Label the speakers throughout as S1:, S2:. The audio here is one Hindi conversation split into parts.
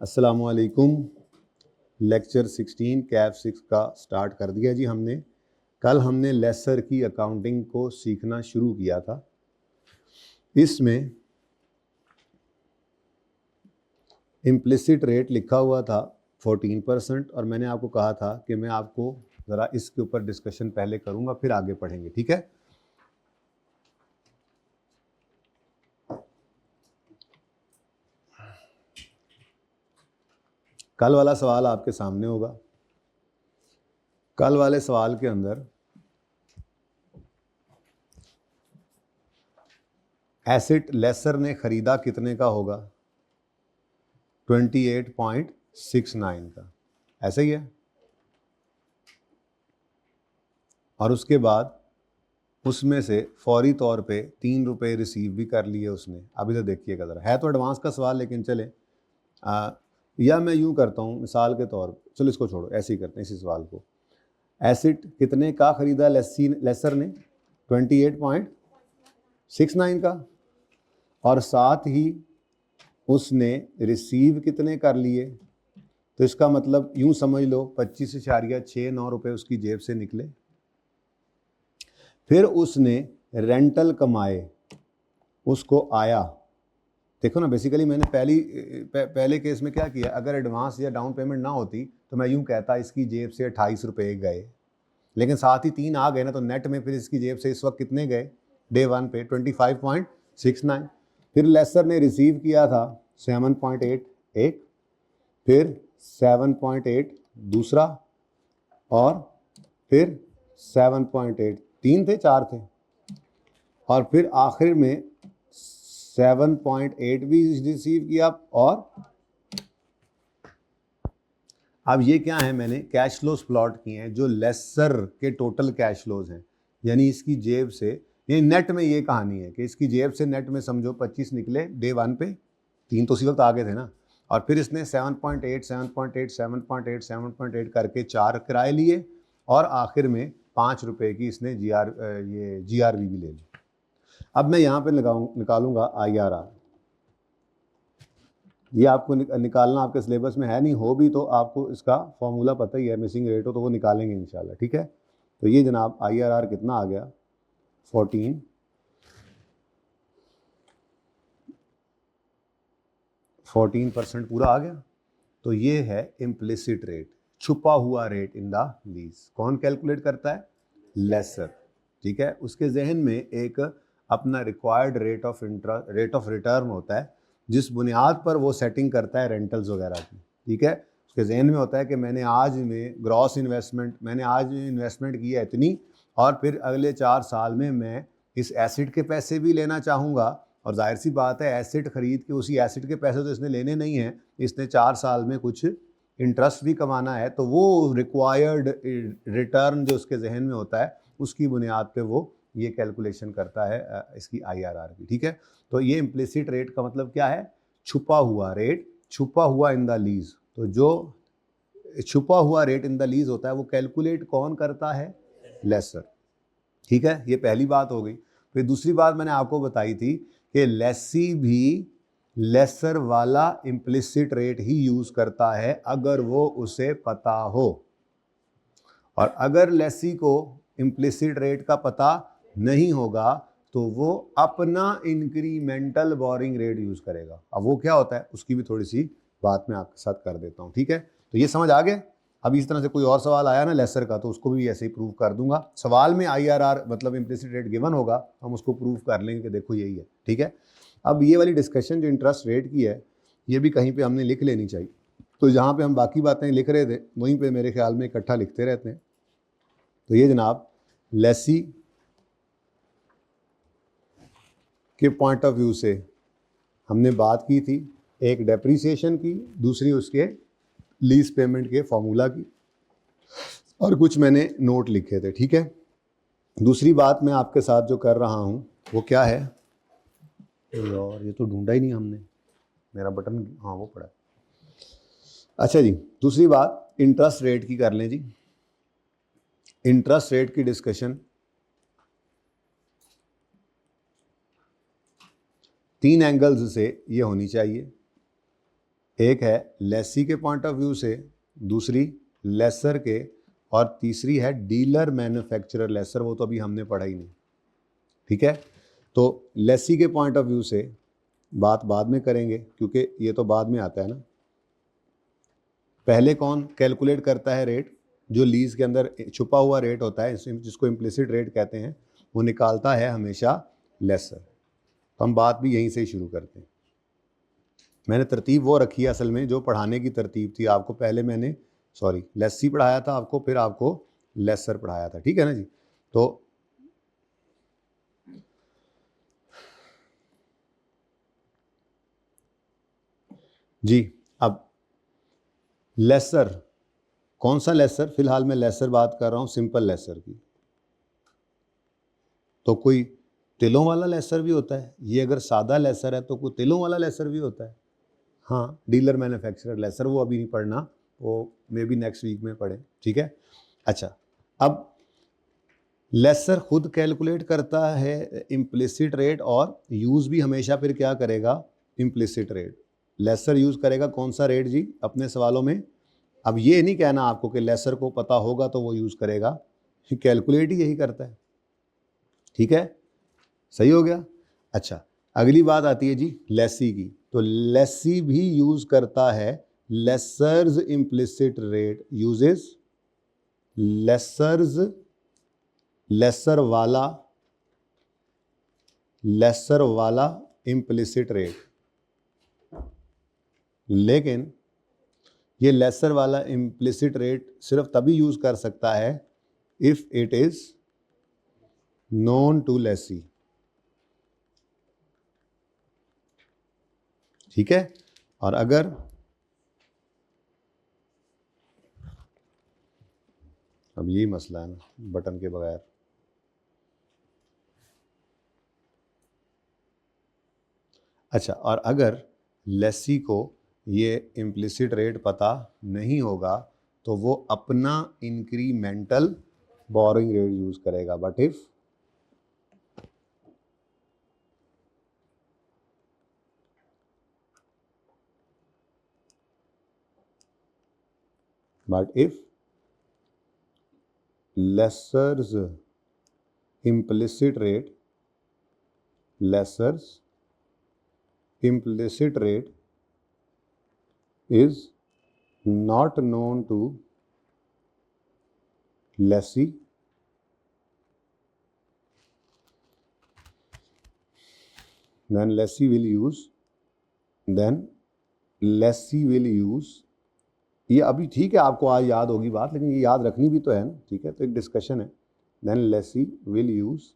S1: अस्सलामुअलैकुम। लेक्चर 16 कैफ 6 का स्टार्ट कर दिया जी हमने। कल हमने लेसर की अकाउंटिंग को सीखना शुरू किया था। इसमें इम्प्लिसिट रेट लिखा हुआ था 14% और मैंने आपको कहा था कि मैं आपको ज़रा इसके ऊपर डिस्कशन पहले करूँगा, फिर आगे पढ़ेंगे, ठीक है। कल वाला सवाल आपके सामने होगा। कल वाले सवाल के अंदर एसेट लेसर ने खरीदा कितने का होगा? 28.69 का, ऐसा ही है। और उसके बाद उसमें से फौरी तौर पे 3 रुपये रिसीव भी कर लिए उसने। अभी तो देखिएगा ज़रा, है तो एडवांस का सवाल लेकिन चले या मैं यूँ करता हूँ मिसाल के तौर पर, चलो इसको छोड़ो, ऐसे ही करते हैं इसी सवाल को। एसिड कितने का ख़रीदा लेसर ने? 28.69 का। और साथ ही उसने रिसीव कितने कर लिए? तो इसका मतलब यूँ समझ लो 25.69 रुपये उसकी जेब से निकले। फिर उसने रेंटल कमाए, उसको आया। देखो ना, बेसिकली मैंने पहले केस में क्या किया, अगर एडवांस या डाउन पेमेंट ना होती तो मैं यूं कहता इसकी जेब से 28 रुपये गए, लेकिन साथ ही 3 आ गए ना, तो नेट में फिर इसकी जेब से इस वक्त कितने गए डे 1 पे? 25.69। फिर लेसर ने रिसीव किया था 7.8 एक, फिर 7.8 दूसरा, और फिर 7.8, 3 थे 4 थे, और फिर आखिर में 7.8 भी रिसीव किया। और अब ये क्या है, मैंने कैश फ्लोज प्लॉट किए हैं जो लेसर के टोटल कैश फ्लोज हैं, यानी इसकी जेब से, ये नेट में ये कहानी है कि इसकी जेब से नेट में समझो 25 निकले डे 1 पे, 3 तो उसी वक्त आगे थे ना, और फिर इसने 7.8 7.8 7.8 7.8 करके 4 किराए लिए, और आखिर में 5 रुपये की इसने जीआरवी भी ले ली। अब मैं यहाँ पे निकालूंगा IRR। ये आपको निकालना आपके सिलेबस में है नहीं, हो भी तो आपको इसका फॉर्मूला पता ही है, मिसिंग रेट हो तो वो निकालेंगे इंशाल्लाह, ठीक है। तो ये जनाब IRR कितना आ गया? 14% पूरा आ गया। तो ये है इम्प्लिसिट रेट, छुपा हुआ रेट इन द लीज। कौन कैलकुलेट करता है? लेसर, ठीक है। उसके जहन में एक अपना रिक्वायर्ड रेट ऑफ रिटर्न होता है, जिस बुनियाद पर वो सेटिंग करता है रेंटल्स वगैरह की, ठीक है। उसके जहन में होता है कि मैंने आज में ग्रॉस इन्वेस्टमेंट, मैंने आज इन्वेस्टमेंट की है इतनी, और फिर अगले 4 साल में मैं इस एसिड के पैसे भी लेना चाहूँगा। और जाहिर सी बात है, एसिड खरीद के उसी एसिड के पैसे तो इसने लेने नहीं हैं, इसने 4 साल में कुछ इंटरेस्ट भी कमाना है। तो वो रिक्वायर्ड रिटर्न जो उसके जहन में होता है, उसकी बुनियाद पे वो ये कैलकुलेशन करता है इसकी IRR की, ठीक है। तो ये इम्प्लिसिट रेट का मतलब क्या है? छुपा हुआ रेट, छुपा हुआ इन द लीज। तो जो छुपा हुआ रेट इन द लीज होता है वो कैलकुलेट कौन करता है? लेसर, ठीक है। ये पहली बात हो गई। फिर दूसरी बात मैंने आपको बताई थी कि लेसी भी लेसर वाला इम्प्लिसिट रेट ही यूज करता है अगर वो उसे पता हो, और अगर लेसी को इम्प्लिसिट रेट का पता नहीं होगा तो वो अपना इंक्रीमेंटल बोरिंग रेट यूज करेगा। अब वो क्या होता है उसकी भी थोड़ी सी बात मैं आपके साथ कर देता हूँ, ठीक है। तो ये समझ आ गया। अब इस तरह से कोई और सवाल आया ना लेसर का, तो उसको भी ऐसे ही प्रूव कर दूंगा। सवाल में IRR मतलब इम्प्लिसिट रेट गिवन होगा, हम उसको प्रूव कर लेंगे कि देखो यही है, ठीक है। अब ये वाली डिस्कशन जो इंटरेस्ट रेट की है, ये भी कहीं पे हमने लिख लेनी चाहिए। तो जहाँ पे हम बाकी बातें लिख रहे थे वहीं पे मेरे ख्याल में इकट्ठा लिखते रहते हैं। तो ये जनाब लेसी के पॉइंट ऑफ व्यू से हमने बात की थी, एक डेप्रीसिएशन की, दूसरी उसके लीज पेमेंट के फॉर्मूला की, और कुछ मैंने नोट लिखे थे, ठीक है। दूसरी बात मैं आपके साथ जो कर रहा हूँ वो क्या है? यार ये तो ढूंढा ही नहीं हमने, मेरा बटन, हाँ वो पड़ा। अच्छा जी, दूसरी बात इंटरेस्ट रेट की कर लें जी। इंटरेस्ट रेट की डिस्कशन 3 एंगल्स से ये होनी चाहिए। एक है लेसी के पॉइंट ऑफ व्यू से, दूसरी लेसर के, और तीसरी है डीलर मैन्युफैक्चरर लेसर, वो तो अभी हमने पढ़ा ही नहीं, ठीक है। तो लेसी के पॉइंट ऑफ व्यू से बात बाद में करेंगे क्योंकि ये तो बाद में आता है ना। पहले कौन कैलकुलेट करता है रेट? जो लीज के अंदर छुपा हुआ रेट होता है, जिसको इम्प्लिसिट रेट कहते हैं, वो निकालता है हमेशा लेसर। तो हम बात भी यहीं से ही शुरू करते हैं। मैंने तरतीब वो रखी है असल में जो पढ़ाने की तरतीब थी आपको। पहले मैंने लेसी पढ़ाया था आपको, फिर आपको लेसर पढ़ाया था, ठीक है ना जी। तो जी अब लेसर, कौन सा लेसर? फिलहाल मैं लेसर बात कर रहा हूं, सिंपल लेसर की। तो कोई तिलों वाला लेसर भी होता है। ये अगर सादा लेसर है तो कोई तिलों वाला लेसर भी होता है। हाँ, डीलर मैन्युफैक्चरर लेसर, वो अभी नहीं पढ़ना, वो मे बी नेक्स्ट वीक में पढ़े, ठीक है। अच्छा, अब लेसर खुद कैलकुलेट करता है इम्प्लिसिट रेट, और यूज़ भी हमेशा फिर क्या करेगा? Implicit rate. लेसर यूज़ करेगा कौन सा रेट जी अपने सवालों में? अब ये नहीं कहना आपको कि लेसर को पता होगा तो वो यूज़ करेगा, कैलकुलेट ही यही करता है, ठीक है, सही हो गया। अच्छा, अगली बात आती है जी लेसी की। तो लेसी भी यूज़ करता है lessor's implicit rate, uses lessor's, lessor वाला इम्प्लिसिट रेट। लेकिन ये लेसर वाला इम्प्लिसिट रेट सिर्फ तभी यूज कर सकता है if it is known to lessee, ठीक है। और अगर अब यही मसला है ना बटन के बगैर, अच्छा, और अगर लेसी को ये इम्प्लिसिट रेट पता नहीं होगा तो वो अपना इंक्रीमेंटल बोरोइंग रेट यूज करेगा। But if lessors implicit rate is not known to lessee, then lessee will use, ये अभी ठीक है आपको आज याद होगी बात, लेकिन ये याद रखनी भी तो है ना, ठीक है, तो एक डिस्कशन है। then lessee will use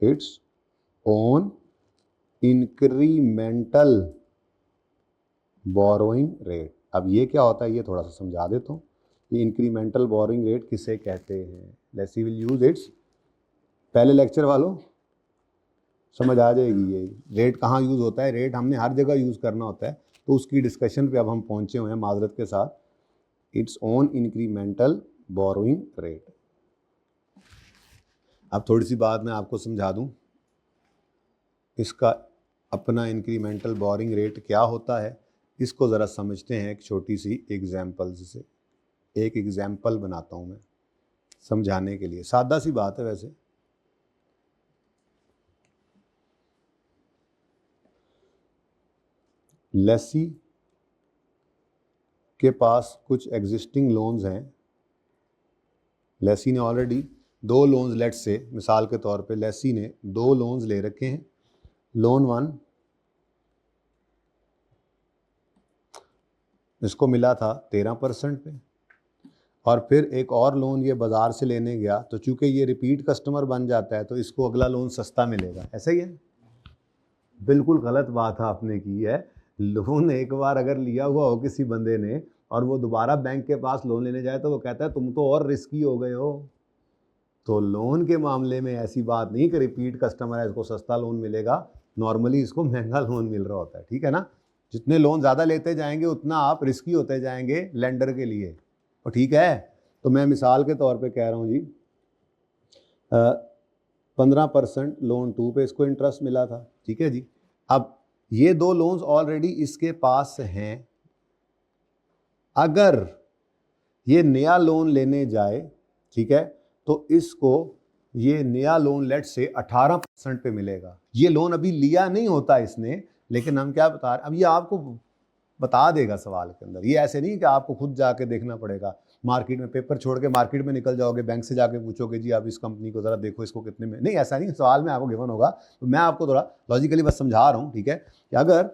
S1: its own incremental borrowing rate। अब ये क्या होता है ये थोड़ा सा समझा देता हूँ। ये इंक्रीमेंटल बोरोइंग रेट किसे कहते हैं? लेसी विल यूज इट्स, पहले लेक्चर वालों समझ आ जाएगी ये रेट कहाँ यूज़ होता है। रेट हमने हर जगह यूज़ करना होता है, तो उसकी डिस्कशन पे अब हम पहुँचे हुए हैं माजरत के साथ। Its own incremental borrowing rate. अब थोड़ी सी बात मैं आपको समझा दूँ, इसका अपना इंक्रीमेंटल बोरोइंग रेट क्या होता है, इसको ज़रा समझते हैं एक छोटी सी एग्जाम्पल से। एक एग्जाम्पल बनाता हूँ मैं समझाने के लिए, सादा सी बात है वैसे। लेसी के पास कुछ एग्जिस्टिंग लोन्स हैं। लेसी ने ऑलरेडी 2 लोन्स, लेट से मिसाल के तौर पे लेसी ने 2 लोन्स ले रखे हैं। लोन 1 इसको मिला था 13% पे, और फिर एक और लोन ये बाज़ार से लेने गया, तो चूंकि ये रिपीट कस्टमर बन जाता है तो इसको अगला लोन सस्ता मिलेगा। ऐसा ही है? बिल्कुल गलत बात आपने की है। लोन एक बार अगर लिया हुआ हो किसी बंदे ने और वो दोबारा बैंक के पास लोन लेने जाए तो वो कहता है तुम तो और रिस्की हो गए हो। तो लोन के मामले में ऐसी बात नहीं कि रिपीट कस्टमर है इसको सस्ता लोन मिलेगा, नॉर्मली इसको महंगा लोन मिल रहा होता है, ठीक है ना। जितने लोन ज़्यादा लेते जाएंगे उतना आप रिस्की होते जाएंगे लेंडर के लिए, और ठीक है। तो मैं मिसाल के तौर पे कह रहा हूँ जी 15% लोन 2 पे इसको इंटरेस्ट मिला था, ठीक है जी। अब ये 2 लोन्स ऑलरेडी इसके पास हैं। अगर ये नया लोन लेने जाए, ठीक है, तो इसको ये नया लोन लेट से 18% पे मिलेगा। ये लोन अभी लिया नहीं होता इसने, लेकिन हम क्या बता रहे, अब ये आपको बता देगा सवाल के अंदर। ये ऐसे नहीं कि आपको खुद जाके देखना पड़ेगा, मार्केट में पेपर छोड़ के मार्केट में निकल जाओगे, बैंक से जाके पूछोगे जी आप इस कंपनी को जरा देखो इसको कितने में, नहीं ऐसा नहीं, सवाल में आपको गिवन होगा। तो मैं आपको थोड़ा लॉजिकली बस समझा रहा हूँ, ठीक है, कि अगर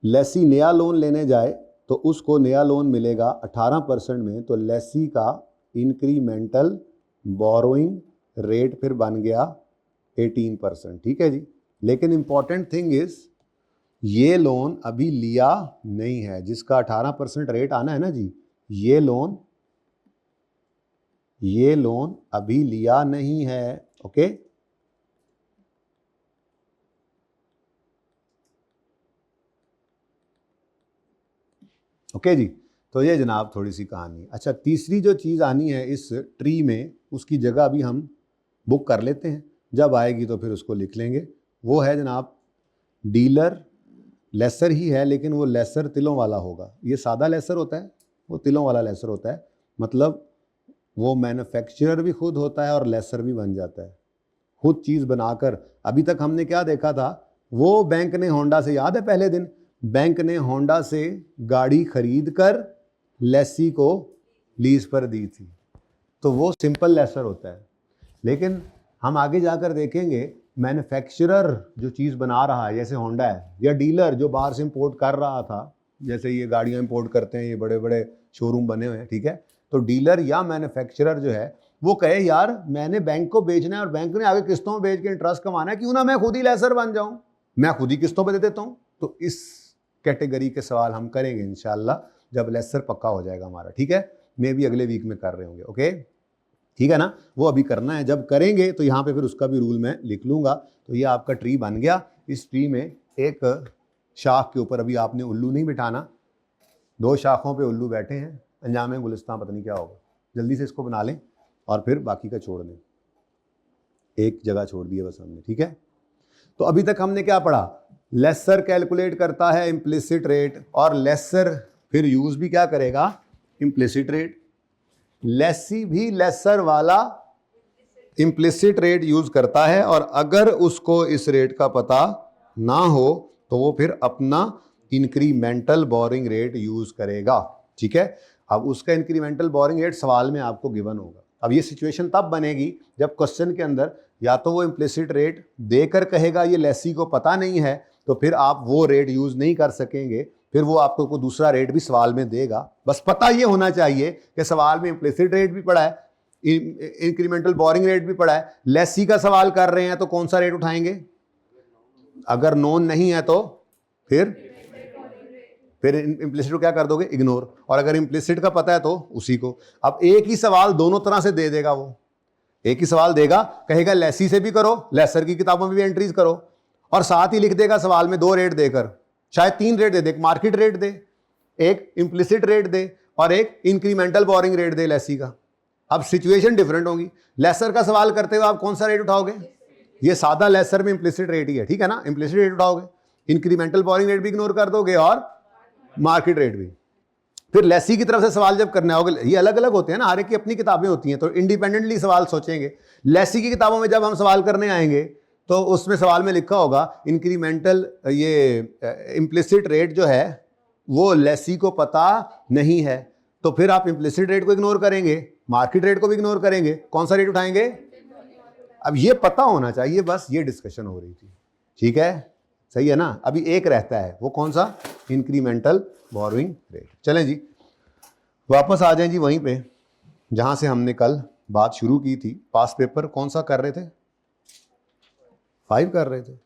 S1: लेसी नया लोन लेने जाए तो उसको नया लोन मिलेगा 18% में, तो लेसी का इंक्रीमेंटल बोरोइंग रेट फिर बन गया 18%, ठीक है जी। लेकिन इंपॉर्टेंट थिंग इज ये लोन अभी लिया नहीं है, जिसका 18% रेट आना है ना जी, ये लोन अभी लिया नहीं है, ओके। ओके जी, तो ये जनाब थोड़ी सी कहानी। अच्छा, तीसरी जो चीज़ आनी है इस ट्री में, उसकी जगह अभी हम बुक कर लेते हैं, जब आएगी तो फिर उसको लिख लेंगे। वो है जनाब डीलर, लेसर ही है लेकिन वो लेसर तिलों वाला होगा। ये सादा लेसर होता है, वो तिलों वाला लेसर होता है, मतलब वो मैन्युफैक्चरर भी खुद होता है और लेसर भी बन जाता है खुद चीज़ बनाकर। अभी तक हमने क्या देखा था, वो बैंक ने होंडा से, याद है पहले दिन, बैंक ने होंडा से गाड़ी खरीद कर लेसी को लीज पर दी थी, तो वो सिंपल लेसर होता है। लेकिन हम आगे जाकर देखेंगे मैन्युफैक्चरर जो चीज़ बना रहा है, जैसे होंडा है, या डीलर जो बाहर से इंपोर्ट कर रहा था, जैसे ये गाड़ियाँ इंपोर्ट करते हैं, ये बड़े बड़े शोरूम बने हुए हैं, ठीक है, तो डीलर या मैन्युफैक्चरर जो है वो कहे यार मैंने बैंक को बेचना है और बैंक ने आगे किस्तों में बेच के इंटरेस्ट कमाना है, क्यों ना मैं खुद ही लेसर बन जाऊं, मैं खुद ही किस्तों पे दे देता हूं। तो इस कैटेगरी के सवाल हम करेंगे इंशाल्लाह जब लेसर पक्का हो जाएगा हमारा, ठीक है, मे भी अगले वीक में कर रहे होंगे, ओके, ठीक है ना। वो अभी करना है, जब करेंगे तो यहाँ पे फिर उसका भी रूल मैं लिख लूंगा। तो ये आपका ट्री बन गया। इस ट्री में एक शाख के ऊपर अभी आपने उल्लू नहीं बिठाना, 2 शाखों पे उल्लू बैठे हैं, अंजाम गुलिस्तान पता नहीं क्या होगा। जल्दी से इसको बना लें और फिर बाकी का छोड़ दें, एक जगह छोड़ दिए बस हमने, ठीक है। तो अभी तक हमने क्या पढ़ा, लेसर कैलकुलेट करता है इम्प्लिसिट रेट, और लेसर फिर यूज भी क्या करेगा, इम्प्लिसिट रेट। लेसी भी लेसर वाला इम्प्लिसिट रेट यूज करता है, और अगर उसको इस रेट का पता ना हो तो वो फिर अपना इंक्रीमेंटल बोरिंग रेट यूज करेगा, ठीक है। अब उसका इंक्रीमेंटल बोरिंग रेट सवाल में आपको गिवन होगा। अब ये सिचुएशन तब बनेगी जब क्वेश्चन के अंदर या तो वो इम्प्लिसिट रेट देकर कहेगा ये लेसी को पता नहीं है, तो फिर आप वो रेट यूज नहीं कर सकेंगे, फिर वो आपको कोई दूसरा रेट भी सवाल में देगा। बस पता ये होना चाहिए कि सवाल में इम्प्लिसिट रेट भी पड़ा है, इंक्रीमेंटल बोरिंग रेट भी पड़ा है। लेसी का सवाल कर रहे हैं तो कौन सा रेट उठाएंगे, अगर नोन नहीं है तो फिर इम्प्लिसिट को क्या कर दोगे, इग्नोर, और अगर इम्प्लिसिट का पता है तो उसी को। अब एक ही सवाल दोनों तरह से दे देगा, वो एक ही सवाल देगा, कहेगा लेसी से भी करो, लेसर की किताबों में भी एंट्रीज करो, और साथ ही लिख देगा सवाल में 2 रेट देकर, शायद 3 रेट दे दे, एक मार्केट रेट दे, एक इम्प्लिसिट रेट दे, और एक इंक्रीमेंटल बोरिंग रेट दे लेसी का। अब सिचुएशन डिफरेंट होगी। लेसर का सवाल करते हुए आप कौन सा रेट उठाओगे, ये सादा लेसर में इम्प्लिसिट रेट ही है, ठीक है ना, इम्प्लिसिट रेट उठाओगे, इंक्रीमेंटल बोरिंग रेट भी इग्नोर कर दोगे और मार्केट रेट भी। फिर लेसी की तरफ से सवाल जब करने आओगे, ये अलग अलग होते हैं ना, हर एक की अपनी किताबें होती हैं, तो इंडिपेंडेंटली सवाल सोचेंगे। लेसी की किताबों में जब हम सवाल करने आएंगे तो उसमें सवाल में लिखा होगा इंक्रीमेंटल, ये इम्प्लिसिट रेट जो है वो लेसी को पता नहीं है, तो फिर आप इम्प्लिसिट रेट को इग्नोर करेंगे, मार्केट रेट को भी इग्नोर करेंगे, कौन सा रेट उठाएंगे। अब ये पता होना चाहिए, बस ये डिस्कशन हो रही थी, ठीक है, सही है ना। अभी एक रहता है, वो कौन सा, इंक्रीमेंटल बोरोइंग रेट। चलें जी, वापस आ जाएं जी वहीं पे जहां से हमने कल बात शुरू की थी। पास पेपर कौन सा कर रहे थे, 5 कर रहे थे।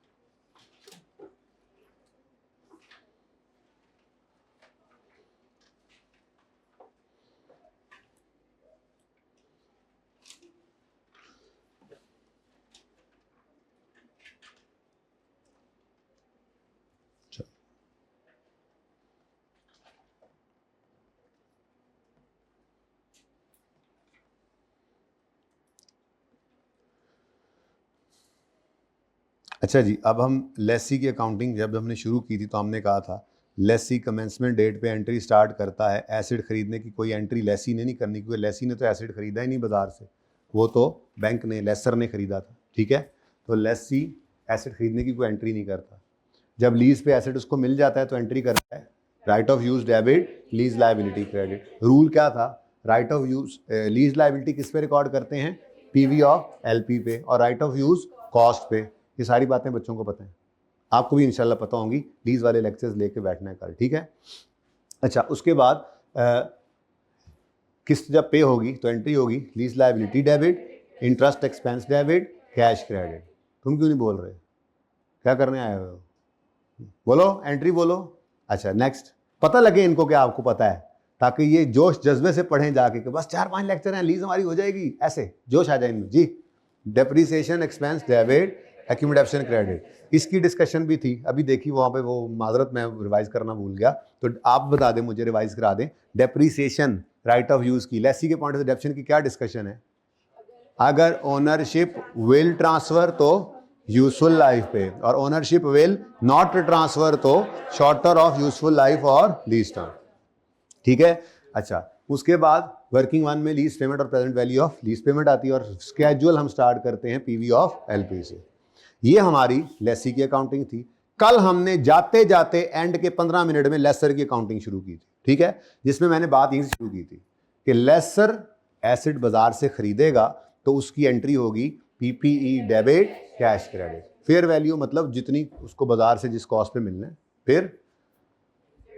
S1: अच्छा जी, अब हम लेसी की अकाउंटिंग जब हमने शुरू की थी तो हमने कहा था लेसी कमेंसमेंट डेट पे एंट्री स्टार्ट करता है। एसिड खरीदने की कोई एंट्री लेसी ने नहीं करनी, क्योंकि लेसी ने तो एसिड खरीदा ही नहीं बाजार से, वो तो बैंक ने, लेसर ने खरीदा था, ठीक है। तो लेसी एसिड खरीदने की कोई एंट्री नहीं करता। जब लीज पे एसिड उसको मिल जाता है तो एंट्री करता है right of use debit, lease liability credit. Rule क्या था, right of use lease liability किस पे रिकॉर्ड करते हैं, पीवी ऑफ एलपी पे, और राइट ऑफ यूज कॉस्ट पे। ये सारी बातें बच्चों को पता है, आपको भी इंशाल्लाह पता होंगी, लीज वाले लेक्चर्स लेके बैठना है कल, ठीक है। अच्छा, उसके बाद किस्त जब पे होगी तो एंट्री होगी lease liability debit, interest expense debit, cash credit. तुम क्यों नहीं बोल रहे, क्या करने आए हो, बोलो एंट्री बोलो। अच्छा नेक्स्ट, पता लगे इनको क्या आपको पता है, ताकि ये जोश जज्बे से पढ़ें जाके कि बस 4-5 लेक्चर हैं, लीज हमारी हो जाएगी, ऐसे जोश आ जाए इनमें जी। Depreciation expense debit, accumulation credit, इसकी डिस्कशन भी थी अभी, देखी वहाँ पे, वो माजरत मैं रिवाइज करना भूल गया, तो आप बता दें मुझे, रिवाइज करा दें। डेप्रीसिएशन राइट ऑफ यूज की, लेसी के पॉइंट से डेप्शन की क्या डिस्कशन है, अगर ओनरशिप विल ट्रांसफर तो यूजफुल लाइफ पे, और ओनरशिप विल नॉट ट्रांसफर तो शॉर्टर ऑफ यूजफुल लाइफ और लीज टर्म, ठीक है। अच्छा, उसके बाद वर्किंग वन में लीज पेमेंट और present value of lease payment आती है, और स्केड्यूल हम स्टार्ट करते हैं पीवी ऑफ एलपी से। ये हमारी लेसी की अकाउंटिंग थी। कल हमने जाते जाते एंड के 15 मिनट में लेसर की अकाउंटिंग शुरू की थी, ठीक है, जिसमें मैंने बात यहीं से शुरू की थी कि लेसर एसिड बाजार से खरीदेगा तो उसकी एंट्री होगी PPE debit, cash credit, fair value मतलब जितनी उसको बाजार से जिस कॉस्ट पे मिलना है। फिर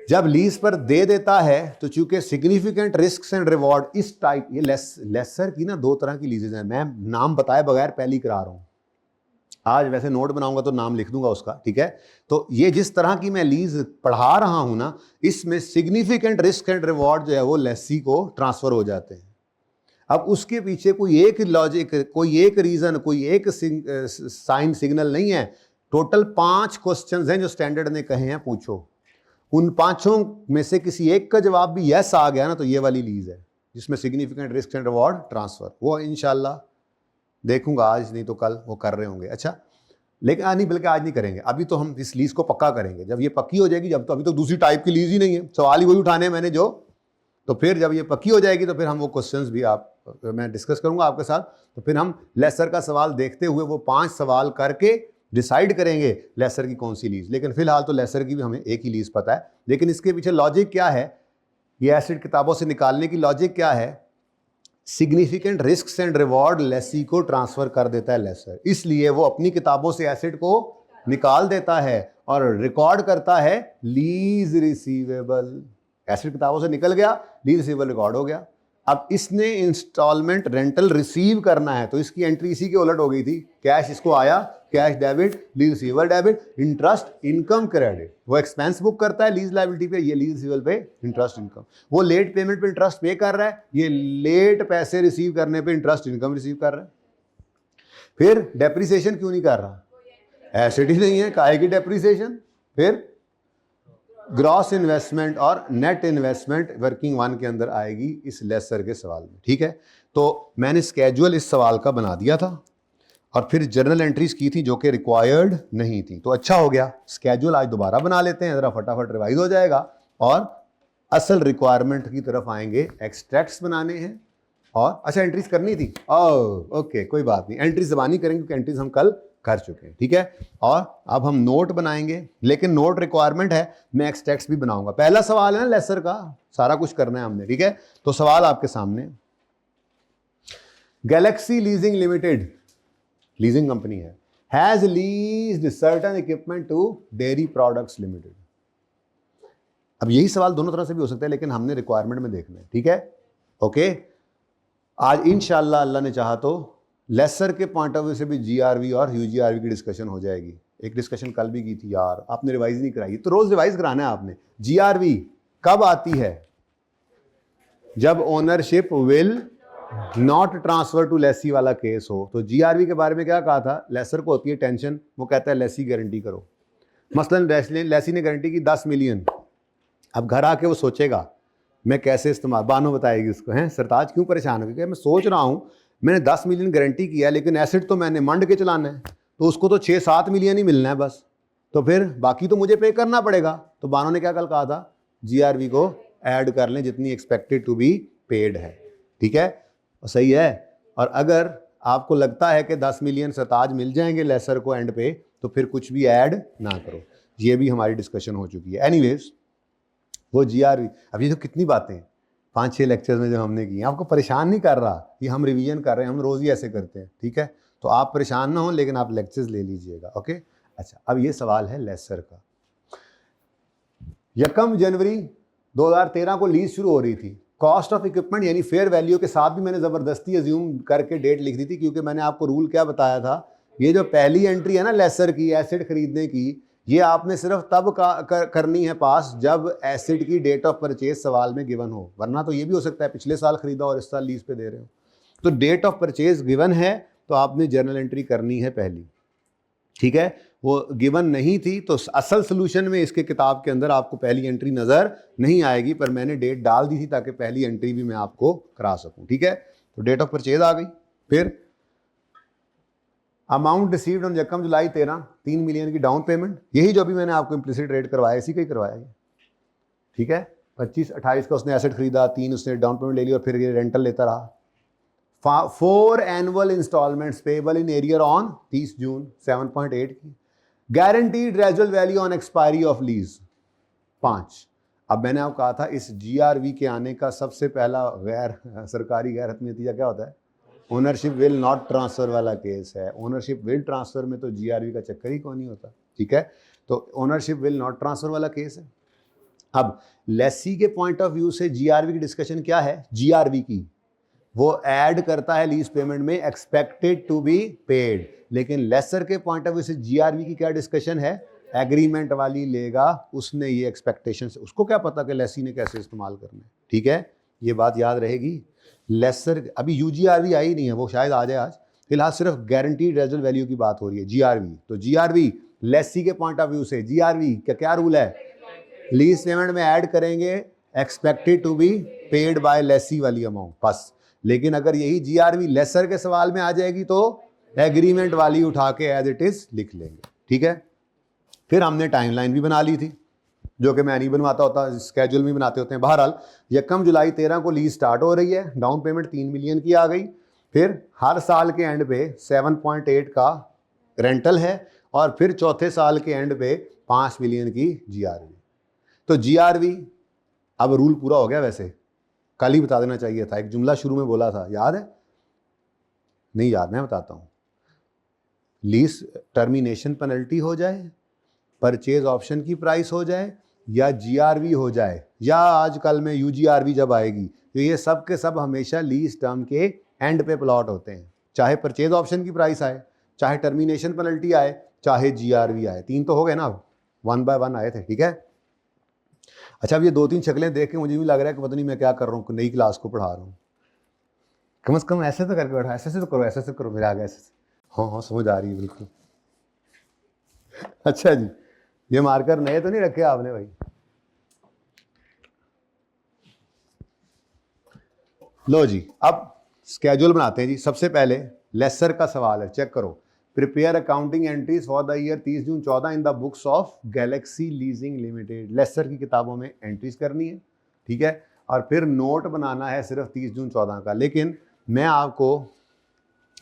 S1: जब लीज पर दे देता है तो चूंकि सिग्निफिकेंट रिस्क एंड रिवॉर्ड इस टाइप, ये लेसर की ना 2 तरह की लीजेज हैं, मैं नाम बताए बगैर पहली करा रहा हूं, आज वैसे नोट बनाऊंगा तो नाम लिख दूंगा उसका, ठीक है। तो ये जिस तरह की मैं लीज पढ़ा रहा हूं ना, इसमें सिग्निफिकेंट रिस्क एंड रिवॉर्ड जो है वो लेसी को ट्रांसफर हो जाते हैं। अब उसके पीछे कोई एक लॉजिक, कोई एक रीजन, कोई एक साइन सिग्नल नहीं है। टोटल 5 क्वेश्चंस हैं जो स्टैंडर्ड ने कहे हैं पूछो, उन 5 में से किसी एक का जवाब भी यस आ गया ना तो ये वाली लीज है जिसमें significant risk and reward transfer, वो इंशाल्लाह देखूंगा आज, नहीं तो कल वो कर रहे होंगे। अच्छा, लेकिन नहीं, बल्कि आज नहीं करेंगे, अभी तो हम इस लीज को पक्का करेंगे, जब ये पक्की हो जाएगी, जब तो अभी तो दूसरी टाइप की लीज ही नहीं है, सवाल ही वही उठाने हैं मैंने जो, तो फिर जब ये पक्की हो जाएगी तो फिर हम वो क्वेश्चंस भी मैं डिस्कस करूंगा आपके साथ, तो फिर हम लेसर का सवाल देखते हुए वो 5 सवाल करके डिसाइड करेंगे लेसर की कौन सी लीज। लेकिन फिलहाल तो लेसर की भी हमें एक ही लीज पता है, लेकिन इसके पीछे लॉजिक क्या है, ये एसिड किताबों से निकालने की लॉजिक क्या है, significant risk and reward lessee को ट्रांसफर कर देता है लेसर, इसलिए वो अपनी किताबों से एसिड को निकाल देता है और रिकॉर्ड करता है लीज रिसीवेबल। एसिड किताबों से निकल गया, लीज रिसीवेबल रिकॉर्ड हो गया। अब इसने इंस्टॉलमेंट रेंटल रिसीव करना है तो इसकी एंट्री इसी के उलट हो गई थी, कैश इसको आया, cash debit, lease receivable debit, interest income credit, वो एक्सपेंस बुक करता है लीज लायबिलिटी पे, ये लीज रिसीवेबल पे इंटरेस्ट इनकम, वो लेट पेमेंट पे इंटरेस्ट पे कर रहा है, ये लेट पैसे रिसीव करने पे इंटरेस्ट इनकम रिसीव कर रहा है। फिर डेप्रिसिएशन क्यों नहीं कर रहा, एसिड ही नहीं है, काहे की डेप्रिसिएशन। फिर ग्रॉस इन्वेस्टमेंट और नेट इन्वेस्टमेंट वर्किंग वन के अंदर आएगी इस लेसर के सवाल में, ठीक है। तो मैंने स्केड्यूल इस सवाल का बना दिया था और फिर जर्नल एंट्रीज की थी जो कि रिक्वायर्ड नहीं थी, तो अच्छा हो गया, स्केड्यूल आज दोबारा बना लेते हैं, जरा फटाफट रिवाइज हो जाएगा और असल रिक्वायरमेंट की तरफ आएंगे। एक्सट्रैक्ट्स बनाने हैं और अच्छा एंट्रीज करनी थी, ओके कोई बात नहीं, एंट्रीज जबानी करेंगे क्योंकि एंट्रीज हम कल कर चुके हैं, ठीक है। और अब हम नोट बनाएंगे, लेकिन नोट रिक्वायरमेंट है, मैं एक्सट्रैक्ट्स भी बनाऊंगा। पहला सवाल है ना लेसर का, सारा कुछ करना है हमने, ठीक है। तो सवाल आपके सामने, Galaxy leasing limited leasing company है, has leased certain equipment to dairy products limited. अब यही सवाल दोनों तरह से भी हो सकता है, लेकिन हमने रिक्वायरमेंट में देखना है, ठीक है, ओके। आज इंशाल्लाह अल्लाह ने चाहा तो लेसर के पॉइंट ऑफ व्यू से भी जीआरवी और यूजीआरवी की डिस्कशन हो जाएगी। एक डिस्कशन कल भी की थी यार, आपने रिवाइज नहीं कराई, तो रोज रिवाइज कराना है आपने। जीआरवी कब आती है, जब ownership will not transfer to lessee वाला केस हो। तो जीआरवी के बारे में क्या कहा था, लेसर को होती है टेंशन, वो कहता है लेसी गारंटी करो। मसलन लेसी ने गारंटी की 10 मिलियन, अब घर आके वो सोचेगा मैं कैसे इस्तेमाल, बानो बताएगी उसको, हैं सरताज क्यों परेशान हो, क्योंकि मैं सोच रहा हूँ मैंने 10 मिलियन गारंटी किया लेकिन एसिड तो मैंने मंड के चलाना है, तो उसको तो 6-7 मिलियन ही मिलना है बस, तो फिर बाकी तो मुझे पे करना पड़ेगा। तो बानो ने क्या कल कहा था, जीआरवी को ऐड कर लें जितनी एक्सपेक्टेड टू बी पेड है, ठीक है, और सही है। और अगर आपको लगता है कि 10 मिलियन सताज मिल जाएंगे लेसर को एंड पे, तो फिर कुछ भी ऐड ना करो। ये भी हमारी डिस्कशन हो चुकी है। एनीवेज वो जीआरवी, अब ये तो कितनी बातें 5-6 लेक्चर्स में जो हमने की, आपको परेशान नहीं कर रहा, ये हम रिवीजन कर रहे हैं, हम रोज ही ऐसे करते हैं, ठीक है। तो आप परेशान ना हो, लेकिन आप लेक्चर्स ले लीजिएगा, ओके। अच्छा, अब ये सवाल है लेसर का। 1 जनवरी 2013 को लीज शुरू हो रही थी। कॉस्ट ऑफ इक्विपमेंट यानी फेयर वैल्यू के साथ भी मैंने जबरदस्ती अज्यूम करके डेट लिख दी थी, क्योंकि मैंने आपको रूल क्या बताया था, ये जो पहली एंट्री है ना लेसर की एसिड खरीदने की, ये आपने सिर्फ तब करनी है पास जब एसिड की डेट ऑफ परचेज सवाल में गिवन हो, वरना तो ये भी हो सकता है पिछले साल खरीदा और इस साल लीज पे दे रहे हो। तो डेट ऑफ परचेज गिवन है तो आपने जर्नल एंट्री करनी है पहली, ठीक है। वो गिवन नहीं थी तो असल सोल्यूशन में इसके किताब के अंदर आपको पहली एंट्री नजर नहीं आएगी, पर मैंने डेट डाल दी थी ताकि पहली एंट्री भी मैं आपको करा सकूं, ठीक है। तो डेट ऑफ परचेज आ गई। फिर amount received on 1 July 13, 3 million की डाउन पेमेंट, यही जो अभी मैंने आपको इम्प्लिसिट रेट करवाया इसी का ही करवाया है, ठीक है। 25-28 का उसने एसेट खरीदा, 3 उसने डाउन पेमेंट ले ली और फिर ये रेंटल लेता रहा। 4 annual instalments payable in arrear on 30 June 7.8 की। Guaranteed residual value on expiry of lease 5। अब मैंने आपको कहा था इस जीआरवी के आने का सबसे पहला गैर सरकारी गैर हतमी नतीजा क्या होता है, ओनरशिप विल नॉट ट्रांसफर वाला केस है। ओनरशिप विल ट्रांसफर में तो जीआरवी का चक्कर ही कौन नहीं होता, ठीक है। तो ओनरशिप विल नॉट ट्रांसफर वाला केस है। अब लेसी के पॉइंट ऑफ व्यू से जीआरवी की डिस्कशन क्या है, जीआरवी की वो ऐड करता है लीज पेमेंट में एक्सपेक्टेड टू बी पेड, लेकिन लेसर के पॉइंट ऑफ व्यू से जीआरवी की क्या डिस्कशन है, एग्रीमेंट वाली लेगा, उसने ये एक्सपेक्टेशन से, उसको क्या पता कि लेसी ने कैसे इस्तेमाल करना है, ठीक है। ये बात याद रहेगी। लेसर अभी यूजीआरवी आई नहीं है, वो शायद आ जाए आज, फिलहाल सिर्फ गारंटीड रेजुअल वैल्यू की बात हो रही है जीआरवी। तो जीआरवी लेसी के पॉइंट ऑफ व्यू से जीआरवी का क्या रूल है, लीज पेमेंट में ऐड करेंगे expected to be paid by lessee वाली अमाउंट बस। लेकिन अगर यही जीआरवी लेसर के सवाल में आ जाएगी तो एग्रीमेंट वाली उठा के एज इट इज लिख लेंगे, ठीक है। फिर हमने टाइमलाइन भी बना ली थी, जो कि मैं नहीं बनवाता होता, स्केड्यूल में बनाते होते हैं। बहरहाल 1 जुलाई 13 को लीज स्टार्ट हो रही है, डाउन पेमेंट 3 मिलियन की आ गई। फिर हर साल के एंड पे 7.8 का रेंटल है और फिर चौथे साल के एंड पे 5 मिलियन की जीआरवी। तो जीआरवी अब रूल पूरा हो गया, वैसे कल ही बता देना चाहिए था, एक जुमला शुरू में बोला था, याद है? नहीं याद, मैं बताता हूँ। लीज टर्मिनेशन पेनल्टी हो जाए, परचेज ऑप्शन की प्राइस हो जाए, या जीआरवी हो जाए, या आजकल में यूजीआरवी जब आएगी, तो ये सब के सब हमेशा लीज टर्म के एंड पे प्लॉट होते हैं, चाहे परचेज ऑप्शन की प्राइस आए, चाहे टर्मिनेशन पेनल्टी आए, चाहे जीआरवी आए। 3 तो हो गए ना, अब 1 बाय 1 आए थे, ठीक है। अच्छा, अब ये 2-3 शक्लें देख के मुझे भी लग रहा है कि पता नहीं मैं क्या कर रहा हूँ, नई क्लास को पढ़ा रहा हूँ। कम से कम ऐसे तो करके बैठा, ऐसे से तो करो, ऐसे से करो, मेरे आगे ऐसे से। हाँ हाँ, समझ आ रही है बिल्कुल। अच्छा जी, ये मार्कर नए तो नहीं रखे आपने भाई? लो जी, अब स्केड्यूल बनाते हैं जी। सबसे पहले लेसर का सवाल है, चेक करो। Prepare accounting entries for the year 30 June 14 in the books of Galaxy leasing Limited. Lessor की किताबों में एंट्रीज करनी है, ठीक है, और फिर नोट बनाना है सिर्फ 30 जून 14 का। लेकिन मैं आपको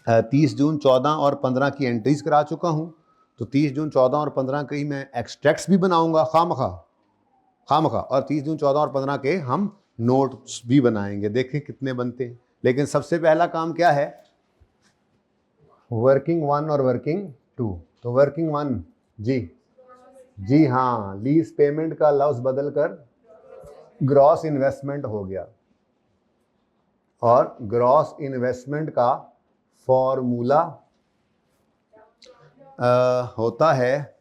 S1: 30 जून 14 और 15 की एंट्रीज करा चुका हूँ, तो 30 जून 14 और 15 के ही मैं एक्सट्रैक्ट्स भी बनाऊंगा खामखा, और 30 जून 14 और 15 के हम नोट्स भी बनाएंगे, देखें कितने बनते हैं। लेकिन सबसे पहला काम क्या है, वर्किंग 1 और वर्किंग 2। तो वर्किंग 1 जी हाँ, लीज पेमेंट का लफ्ज बदल कर ग्रॉस इन्वेस्टमेंट हो गया, और ग्रॉस इन्वेस्टमेंट का फॉर्मूला होता है,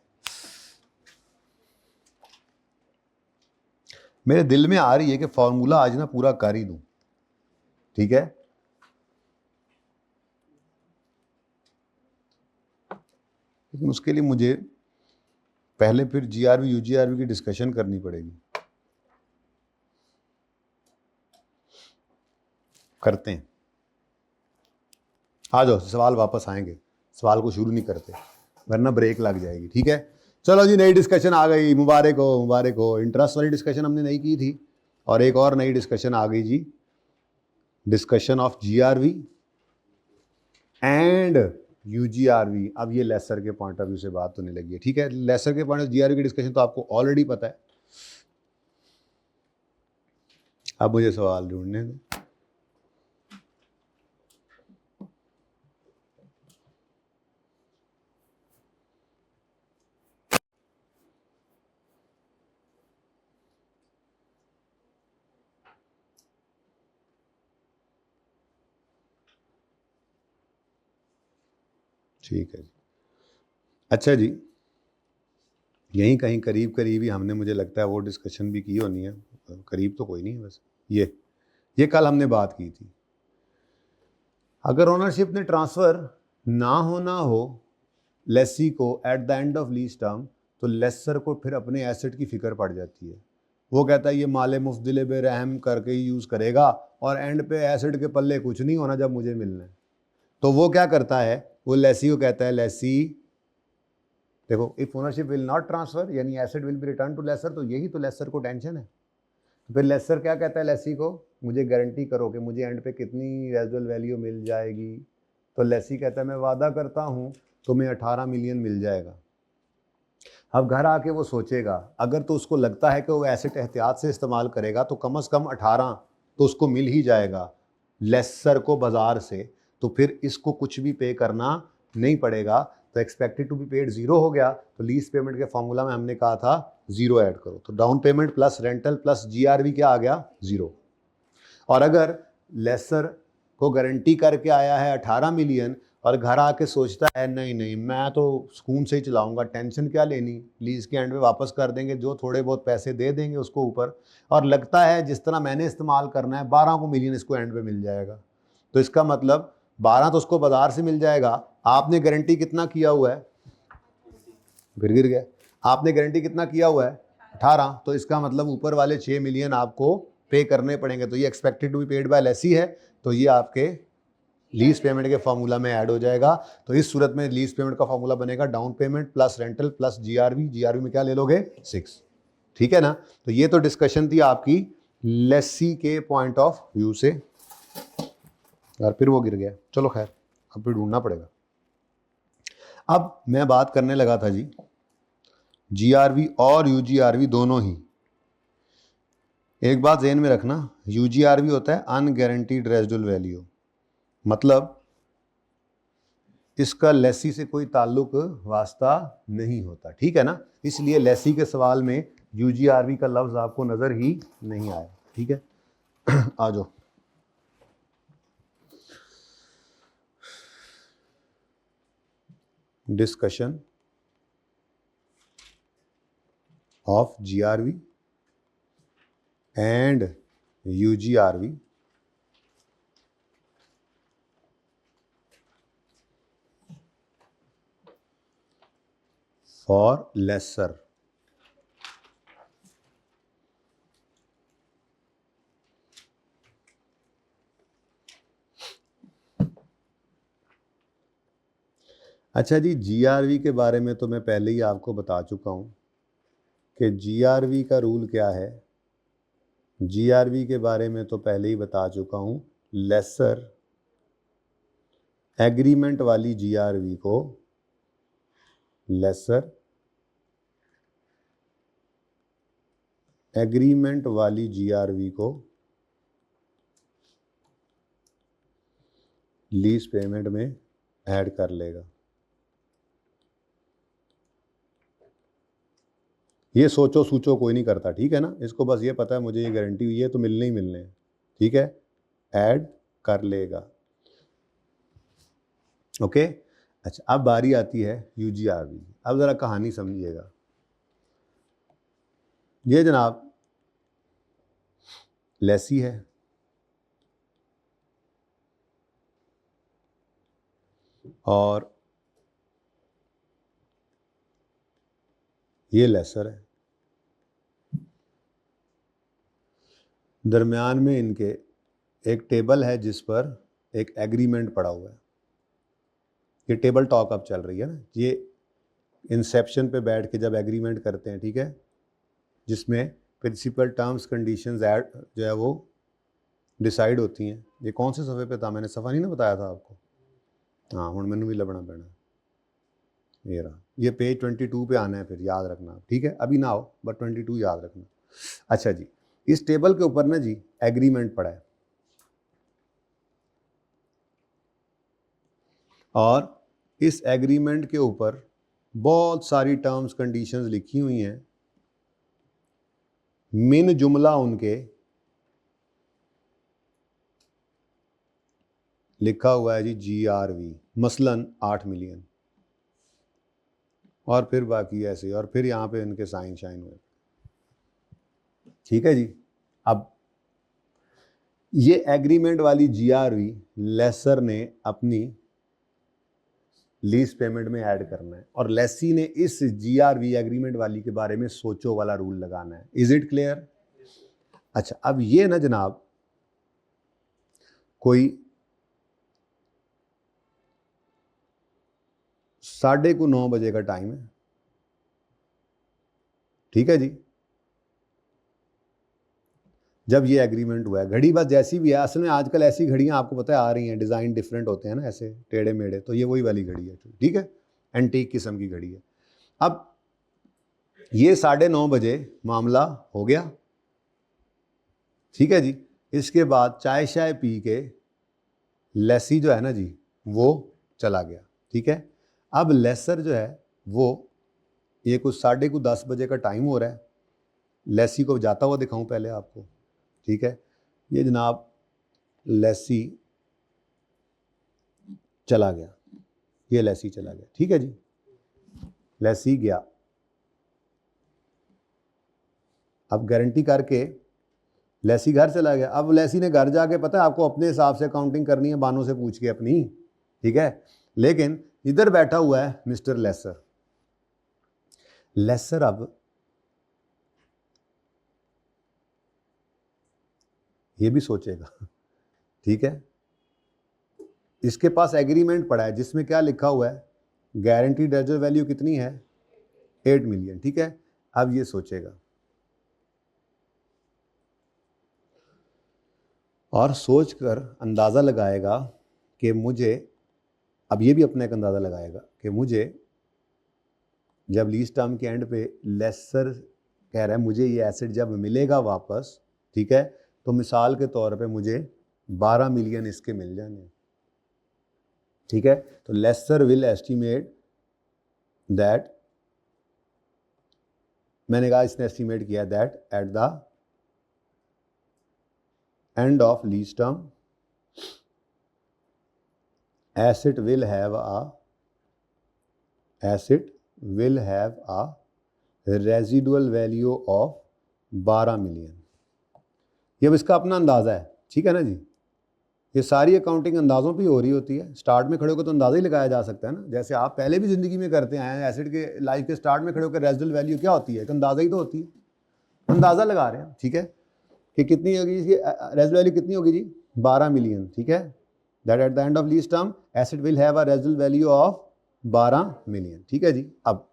S1: मेरे दिल में आ रही है कि फॉर्मूला आज ना पूरा कर ही दूं, ठीक है। लेकिन उसके लिए मुझे पहले फिर जीआरवी यूजीआरवी की डिस्कशन करनी पड़ेगी। करते हैं, आ जाओ, सवाल वापस आएंगे, सवाल को शुरू नहीं करते। वरना ब्रेक लग जाएगी। ठीक है, चलो जी, नई डिस्कशन आ गई, मुबारक हो मुबारक हो। इंटरेस्ट वाली डिस्कशन हमने नहीं की थी, और एक और नई डिस्कशन आ गई जी, discussion of GRV and UGRV. अब ये लेसर के पॉइंट ऑफ व्यू से बात होने लगी है। ठीक है, लेसर के पॉइंट ऑफ जीआरवी की डिस्कशन तो आपको ऑलरेडी पता है। अब मुझे सवाल ढूंढने दो। ठीक है जी, अच्छा जी, यहीं कहीं करीब करीब ही हमने, मुझे लगता है वो डिस्कशन भी की होनी है, करीब तो कोई नहीं है बस। ये कल हमने बात की थी, अगर ओनरशिप ने ट्रांसफ़र ना हो लेसी को eight the end of lease term, तो लेसर को फिर अपने एसेट की फिक्र पड़ जाती है। वो कहता है ये माले मुफ्दिले बेरहम करके ही यूज़ करेगा, और एंड पे एसेट के पल्ले कुछ नहीं होना जब मुझे मिलना है। तो वो क्या करता है, वो लेसी को कहता है, लेसी देखो, if ownership will not transfer यानी asset will be return to lessor, तो यही तो लेसर को टेंशन है। तो फिर लेसर क्या कहता है लेसी को, मुझे गारंटी करो कि मुझे एंड पे कितनी रेजिडुअल वैल्यू मिल जाएगी। तो लेसी कहता है मैं वादा करता हूँ तुम्हें 18 मिलियन मिल जाएगा। अब घर आके वो सोचेगा, अगर तो उसको लगता है कि वो एसेट एहतियात से इस्तेमाल करेगा तो कम से कम 18 तो उसको मिल ही जाएगा लेसर को बाजार से, तो फिर इसको कुछ भी पे करना नहीं पड़ेगा। तो एक्सपेक्टेड टू बी पेड 0 हो गया, तो लीज पेमेंट के फॉर्मूला में हमने कहा था 0 ऐड करो, तो down payment plus rental plus GRV क्या आ गया 0। और अगर लेसर को गारंटी करके आया है 18 मिलियन और घर आके सोचता है नहीं नहीं मैं तो सुकून से ही चलाऊंगा, टेंशन क्या लेनी, लीज के एंड में वापस कर देंगे, जो थोड़े बहुत पैसे दे देंगे उसको ऊपर, और लगता है जिस तरह मैंने इस्तेमाल करना है 12 को मिलियन इसको एंड पे मिल जाएगा। तो इसका मतलब 12 तो उसको बाजार से मिल जाएगा, आपने गारंटी कितना किया हुआ है, फिर गिर गया, आपने गारंटी कितना किया हुआ है 18, तो इसका मतलब ऊपर वाले 6 मिलियन आपको पे करने पड़ेंगे। तो ये expected to be paid by lessee है, तो ये आपके लीज पेमेंट के फॉर्मूला में ऐड हो जाएगा। तो इस सूरत में लीज पेमेंट का फॉर्मूला बनेगा down payment plus rental plus GRV, GRV में क्या ले लोगे 6। ठीक है ना, तो ये तो डिस्कशन थी आपकी लेसी के पॉइंट ऑफ व्यू से, और फिर वो गिर गया। चलो खैर, अब भी ढूंढना पड़ेगा। अब मैं बात करने लगा था जी जीआरवी और यूजीआरवी दोनों ही। एक बात ज़हन में रखना, यूजीआरवी होता है अनगारंटीड रेजिडुअल वैल्यू, मतलब इसका लेसी से कोई ताल्लुक वास्ता नहीं होता। ठीक है ना, इसलिए लेसी के सवाल में यूजीआरवी का लफ्ज़ आपको नज़र ही नहीं आया। ठीक है, आ जाओ। Discussion of GRV and UGRV for lessor. अच्छा जी, जीआरवी के बारे में तो मैं पहले ही आपको बता चुका हूं कि जीआरवी का रूल क्या है। जीआरवी के बारे में तो पहले ही बता चुका हूं, लेसर एग्रीमेंट वाली जीआरवी को लेसर एग्रीमेंट वाली जीआरवी को लीज पेमेंट में ऐड कर लेगा। ये सोचो सूचो कोई नहीं करता, ठीक है ना, इसको बस ये पता है मुझे ये गारंटी हुई है तो मिलने ही मिलने हैं। ठीक है, ऐड कर लेगा। ओके, अच्छा अब बारी आती है यूजीआरवी। अब ज़रा कहानी समझिएगा। ये जनाब लेसी है, और ये लेसर है, दरमियान में इनके एक टेबल है जिस पर एक एग्रीमेंट पड़ा हुआ है। ये टेबल टॉक अब चल रही है ना, ये इंसेप्शन पे बैठ के जब एग्रीमेंट करते हैं, ठीक है, जिसमें प्रिंसिपल टर्म्स कंडीशंस ऐड जो है वो डिसाइड होती हैं। ये कौन से सफ़े पे था, मैंने सफ़ा नहीं ना बताया था आपको? हाँ, हुण मैनू भी लभना पैना, ये रहा, ये पेज 22 पे आना है, फिर याद रखना, ठीक है, अभी ना हो बट 22 याद रखना। अच्छा जी, इस टेबल के ऊपर ना जी एग्रीमेंट पड़ा है, और इस एग्रीमेंट के ऊपर बहुत सारी टर्म्स कंडीशंस लिखी हुई हैं, मिन जुमला उनके लिखा हुआ है जी GRV, मसलन 8 मिलियन, और फिर बाकी ऐसे, और फिर यहाँ पे इनके साइन शाइन हुए, ठीक है जी। अब ये एग्रीमेंट वाली GRV लेसर ने अपनी लीज पेमेंट में ऐड करना है, और लेसी ने इस GRV एग्रीमेंट वाली के बारे में सोचो वाला रूल लगाना है। Is it clear? अच्छा, अब ये ना जनाब कोई 9:30 बजे का टाइम है, ठीक है जी, जब ये एग्रीमेंट हुआ है। घड़ी बस जैसी भी है, असल में आजकल ऐसी घड़ियां आपको पता है आ रही हैं, डिज़ाइन डिफरेंट होते हैं ना, ऐसे टेढ़े मेढ़े, तो ये वही वाली घड़ी है, ठीक है, एंटीक किस्म की घड़ी है। अब ये 9:30 बजे मामला हो गया, ठीक है जी। इसके बाद चाय शाय पी के लेसी जो है ना जी वो चला गया, ठीक है। अब लेसर जो है वो, ये कुछ 9:30 बजे का टाइम हो रहा है, लेसी को जाता हुआ दिखाऊं पहले आपको, ठीक है। ये जनाब लेसी चला गया, ये लेसी चला गया, ठीक है जी, लेसी गया। अब गारंटी करके लेसी घर चला गया। अब लेसी ने घर जाके, पता है आपको, अपने हिसाब से अकाउंटिंग करनी है, बानों से पूछ के अपनी, ठीक है। लेकिन इधर बैठा हुआ है मिस्टर लेसर। लेसर अब ये भी सोचेगा, ठीक है। इसके पास एग्रीमेंट पड़ा है जिसमें क्या लिखा हुआ है, गारंटीड रेजर्व वैल्यू कितनी है, 8 मिलियन, ठीक है। अब ये सोचेगा और सोचकर अंदाज़ा लगाएगा कि मुझे, अब ये भी अपना एक अंदाज़ा लगाएगा कि मुझे जब लीज टर्म के एंड पे लेसर कह रहा है मुझे ये एसेट जब मिलेगा वापस, ठीक है, तो मिसाल के तौर पे मुझे 12 मिलियन इसके मिल जाने, ठीक है। तो लेसर विल एस्टिमेट दैट, मैंने कहा इसने एस्टिमेट किया that at the end of lease term asset will have a residual value of 12 million. ये अब इसका अपना अंदाज़ा है, ठीक है ना जी। ये सारी अकाउंटिंग अंदाज़ों पे हो रही होती है। स्टार्ट में खड़े होकर तो अंदाज़ा ही लगाया जा सकता है ना, जैसे आप पहले भी ज़िंदगी में करते आए हैं। एसेट के लाइफ के स्टार्ट में खड़े होकर रेजिडुअल वैल्यू क्या होती है, एक अंदाज़ा ही तो होती है, अंदाज़ा लगा रहे हैं, ठीक है, कि कितनी होगी इसकी रेजिडुअल वैल्यू, कितनी होगी जी, 12 मिलियन, ठीक है। That at the end of lease term asset will have a residual value of 12 million, ठीक है जी। अब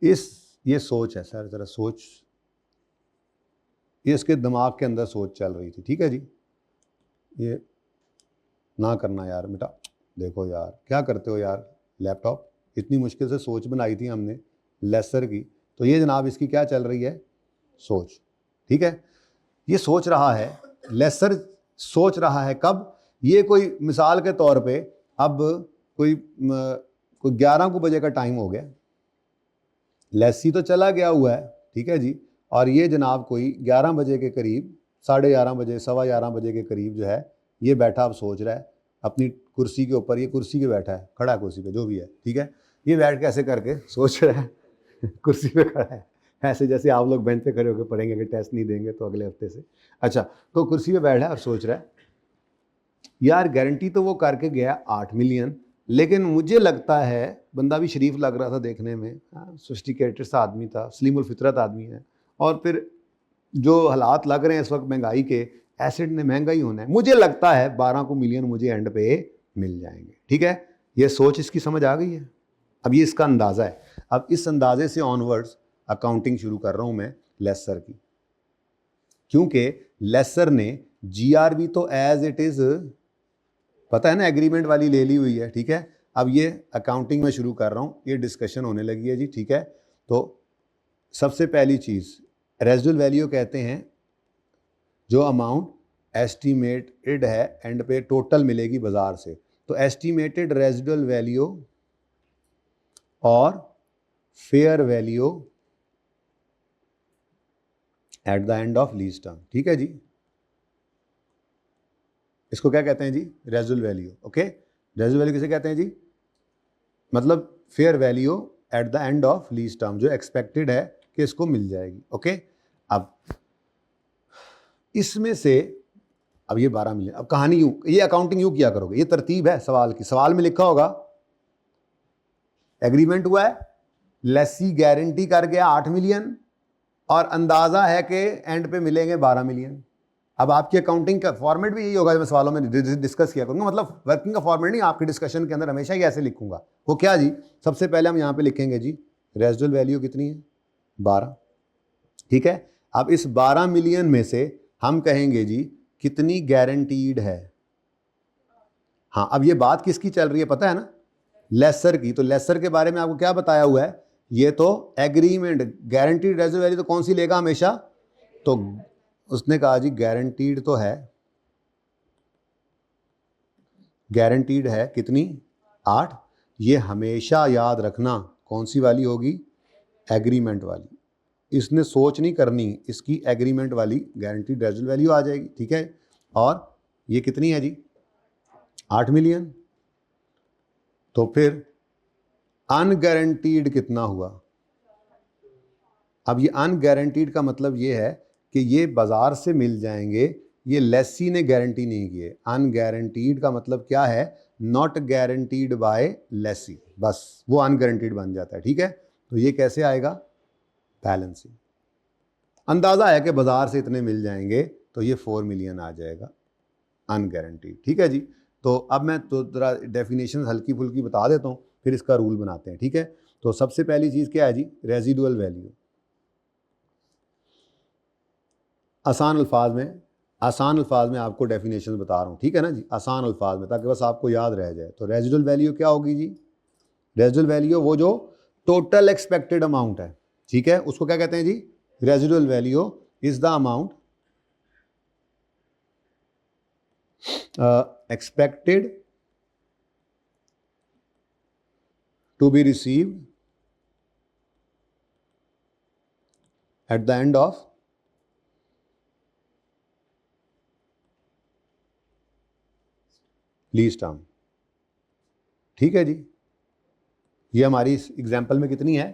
S1: ये सोच है सर, ज़रा सोच, ये इसके दिमाग के अंदर सोच चल रही थी, ठीक है जी। ये ना करना यार बेटा, देखो यार क्या करते हो यार, लैपटॉप इतनी मुश्किल से सोच बनाई थी हमने लेसर की, तो ये जनाब इसकी क्या चल रही है, सोच, ठीक है। ये सोच रहा है, लेसर सोच रहा है कब, ये कोई मिसाल के तौर पे अब कोई 11 को बजे का टाइम हो गया, लेसी तो चला गया हुआ है, ठीक है जी, और ये जनाब कोई 11 बजे के करीब, 11:30 बजे, 11:15 बजे के करीब जो है ये बैठा, अब सोच रहा है अपनी कुर्सी के ऊपर, ये कुर्सी पे बैठा है, खड़ा कुर्सी पे जो भी है, ठीक है, ये बैठ के ऐसे करके सोच रहा है कुर्सी पे खड़ा है, ऐसे जैसे आप लोग बेंच पे खड़े होकर पढ़ेंगे कि टेस्ट नहीं देंगे तो अगले हफ्ते से। अच्छा, तो कुर्सी पे बैठा है और सोच रहा है यार गारंटी तो वो करके गया 8 मिलियन, लेकिन मुझे लगता है, बंदा भी शरीफ लग रहा था देखने में, सोफिस्टिकेटेड सा आदमी था, सलीमुल फितरत आदमी है, और फिर जो हालात लग रहे हैं इस वक्त महंगाई के, एसेट ने महंगा ही होना है, मुझे लगता है 12 को मिलियन मुझे एंड पे मिल जाएंगे, ठीक है। ये सोच इसकी समझ आ गई है। अब ये इसका अंदाज़ा है। अब इस अंदाजे से ऑनवर्ड्स अकाउंटिंग शुरू कर रहा हूं मैं लेसर की, क्योंकि लेसर ने जीआरबी तो एज इट इज पता है ना एग्रीमेंट वाली ले ली हुई है, ठीक है। अब ये अकाउंटिंग में शुरू कर रहा हूँ, ये डिस्कशन होने लगी है जी, ठीक है। तो सबसे पहली चीज़ रेजिडुअल वैल्यू कहते हैं जो अमाउंट एस्टिमेटेड है एंड पे टोटल मिलेगी बाजार से। तो एस्टिमेटेड रेजिडुअल वैल्यू और fair value at the end of lease term, ठीक है जी। इसको क्या कहते हैं जी? Residual value. Okay, residual value किसे कहते हैं जी? मतलब fair value at the end of lease term, जो एक्सपेक्टेड है कि इसको मिल जाएगी। ओके, अब इसमें से अब ये 12 मिलियन, अब कहानी यूं, ये अकाउंटिंग यूं किया करोगे, ये तरतीब है सवाल की। सवाल में लिखा होगा एग्रीमेंट हुआ है, लेसी गारंटी कर गया 8 मिलियन और अंदाजा है कि एंड पे मिलेंगे 12 मिलियन। अब आपकी अकाउंटिंग का फॉर्मेट भी यही होगा, मैं सवालों में डिस्कस किया करूंगा, मतलब वर्किंग का फॉर्मेट नहीं, आपके डिस्कशन के अंदर हमेशा ही ऐसे लिखूंगा। वो क्या जी? सबसे पहले हम यहां पे लिखेंगे जी रेजिडुअल वैल्यू कितनी है? 12, ठीक है। अब इस 12 मिलियन में से हम कहेंगे जी कितनी गारंटीड है। हाँ, अब ये बात किसकी चल रही है पता है ना? लेसर की। तो लेसर के बारे में आपको क्या बताया हुआ है? ये तो एग्रीमेंट, गारंटीड रेजिडुअल वैल्यू तो कौन सी लेगा हमेशा? तो उसने कहा जी गारंटीड तो है, गारंटीड है कितनी? 8। ये हमेशा याद रखना कौन सी वाली होगी? एग्रीमेंट वाली। इसने सोच नहीं करनी, इसकी एग्रीमेंट वाली गारंटीड रेजिडुअल वैल्यू आ जाएगी, ठीक है। और ये कितनी है जी? 8 मिलियन। तो फिर अनगारंटीड कितना हुआ? अब ये अनगारंटीड का मतलब ये है कि ये बाजार से मिल जाएंगे, ये लेसी ने गारंटी नहीं की है। अनगारंटीड का मतलब क्या है? नॉट गारंटीड बाय लेसी, बस वो अनगारंटीड बन जाता है, ठीक है। तो ये कैसे आएगा? बैलेंसिंग। अंदाजा है कि बाजार से इतने मिल जाएंगे, तो ये 4 मिलियन आ जाएगा अनगारंटीड, ठीक है जी। तो अब मैं तो जरा डेफिनेशन हल्की फुल्की बता देता हूँ, फिर इसका रूल बनाते हैं, ठीक है। तो सबसे पहली चीज़ क्या है जी? Residual value. आसान अल्फाज में आपको डेफिनेशन बता रहा हूँ, ठीक है ना जी, आसान अल्फाज में, ताकि बस आपको याद रह जाए। तो रेजिडुअल वैल्यू क्या होगी जी? रेजिडुअल वैल्यू वो जो टोटल एक्सपेक्टेड अमाउंट है, ठीक है, उसको क्या कहते हैं जी? Residual value is the amount expected to be received at the end of lease term, ठीक है जी। ये हमारी इस एग्जाम्पल में कितनी है?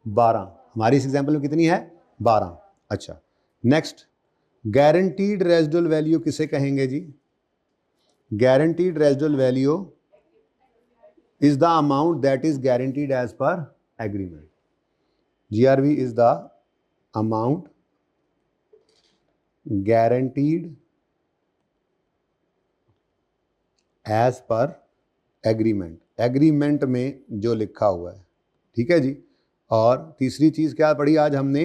S1: 12। हमारी इस एग्जाम्पल में कितनी है? 12। अच्छा, नेक्स्ट गारंटीड रेजिडुअल वैल्यू किसे कहेंगे जी? Guaranteed residual value is the amount that is guaranteed as per agreement. GRV is the amount guaranteed as per agreement. Agreement में जो लिखा हुआ है, ठीक है जी। और तीसरी चीज क्या पढ़ी आज हमने?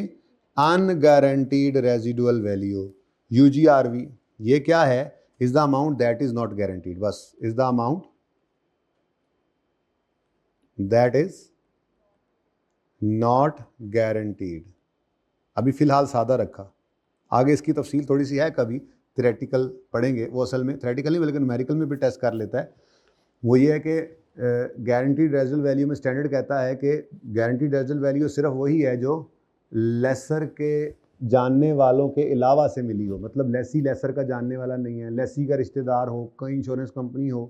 S1: Unguaranteed residual value, UGRV। ये क्या है? is the amount that is not guaranteed, बस is the amount that is not guaranteed। अभी फिलहाल सादा रखा, आगे इसकी तफसील थोड़ी सी है, कभी थ्योरेटिकल पढ़ेंगे, वो असल में थ्योरेटिकल नहीं बल्कि न्यूमेरिकल में भी टेस्ट कर लेता है। वो ये है कि गारंटीड रेजिडुअल वैल्यू में स्टैंडर्ड कहता है कि गारंटीड रेजिडुअल वैल्यू सिर्फ वही है जो लेसर के जानने वालों के अलावा से मिली हो। मतलब लेसी लेसर का जानने वाला नहीं है, लेसी का रिश्तेदार हो, कोई इंश्योरेंस कंपनी हो,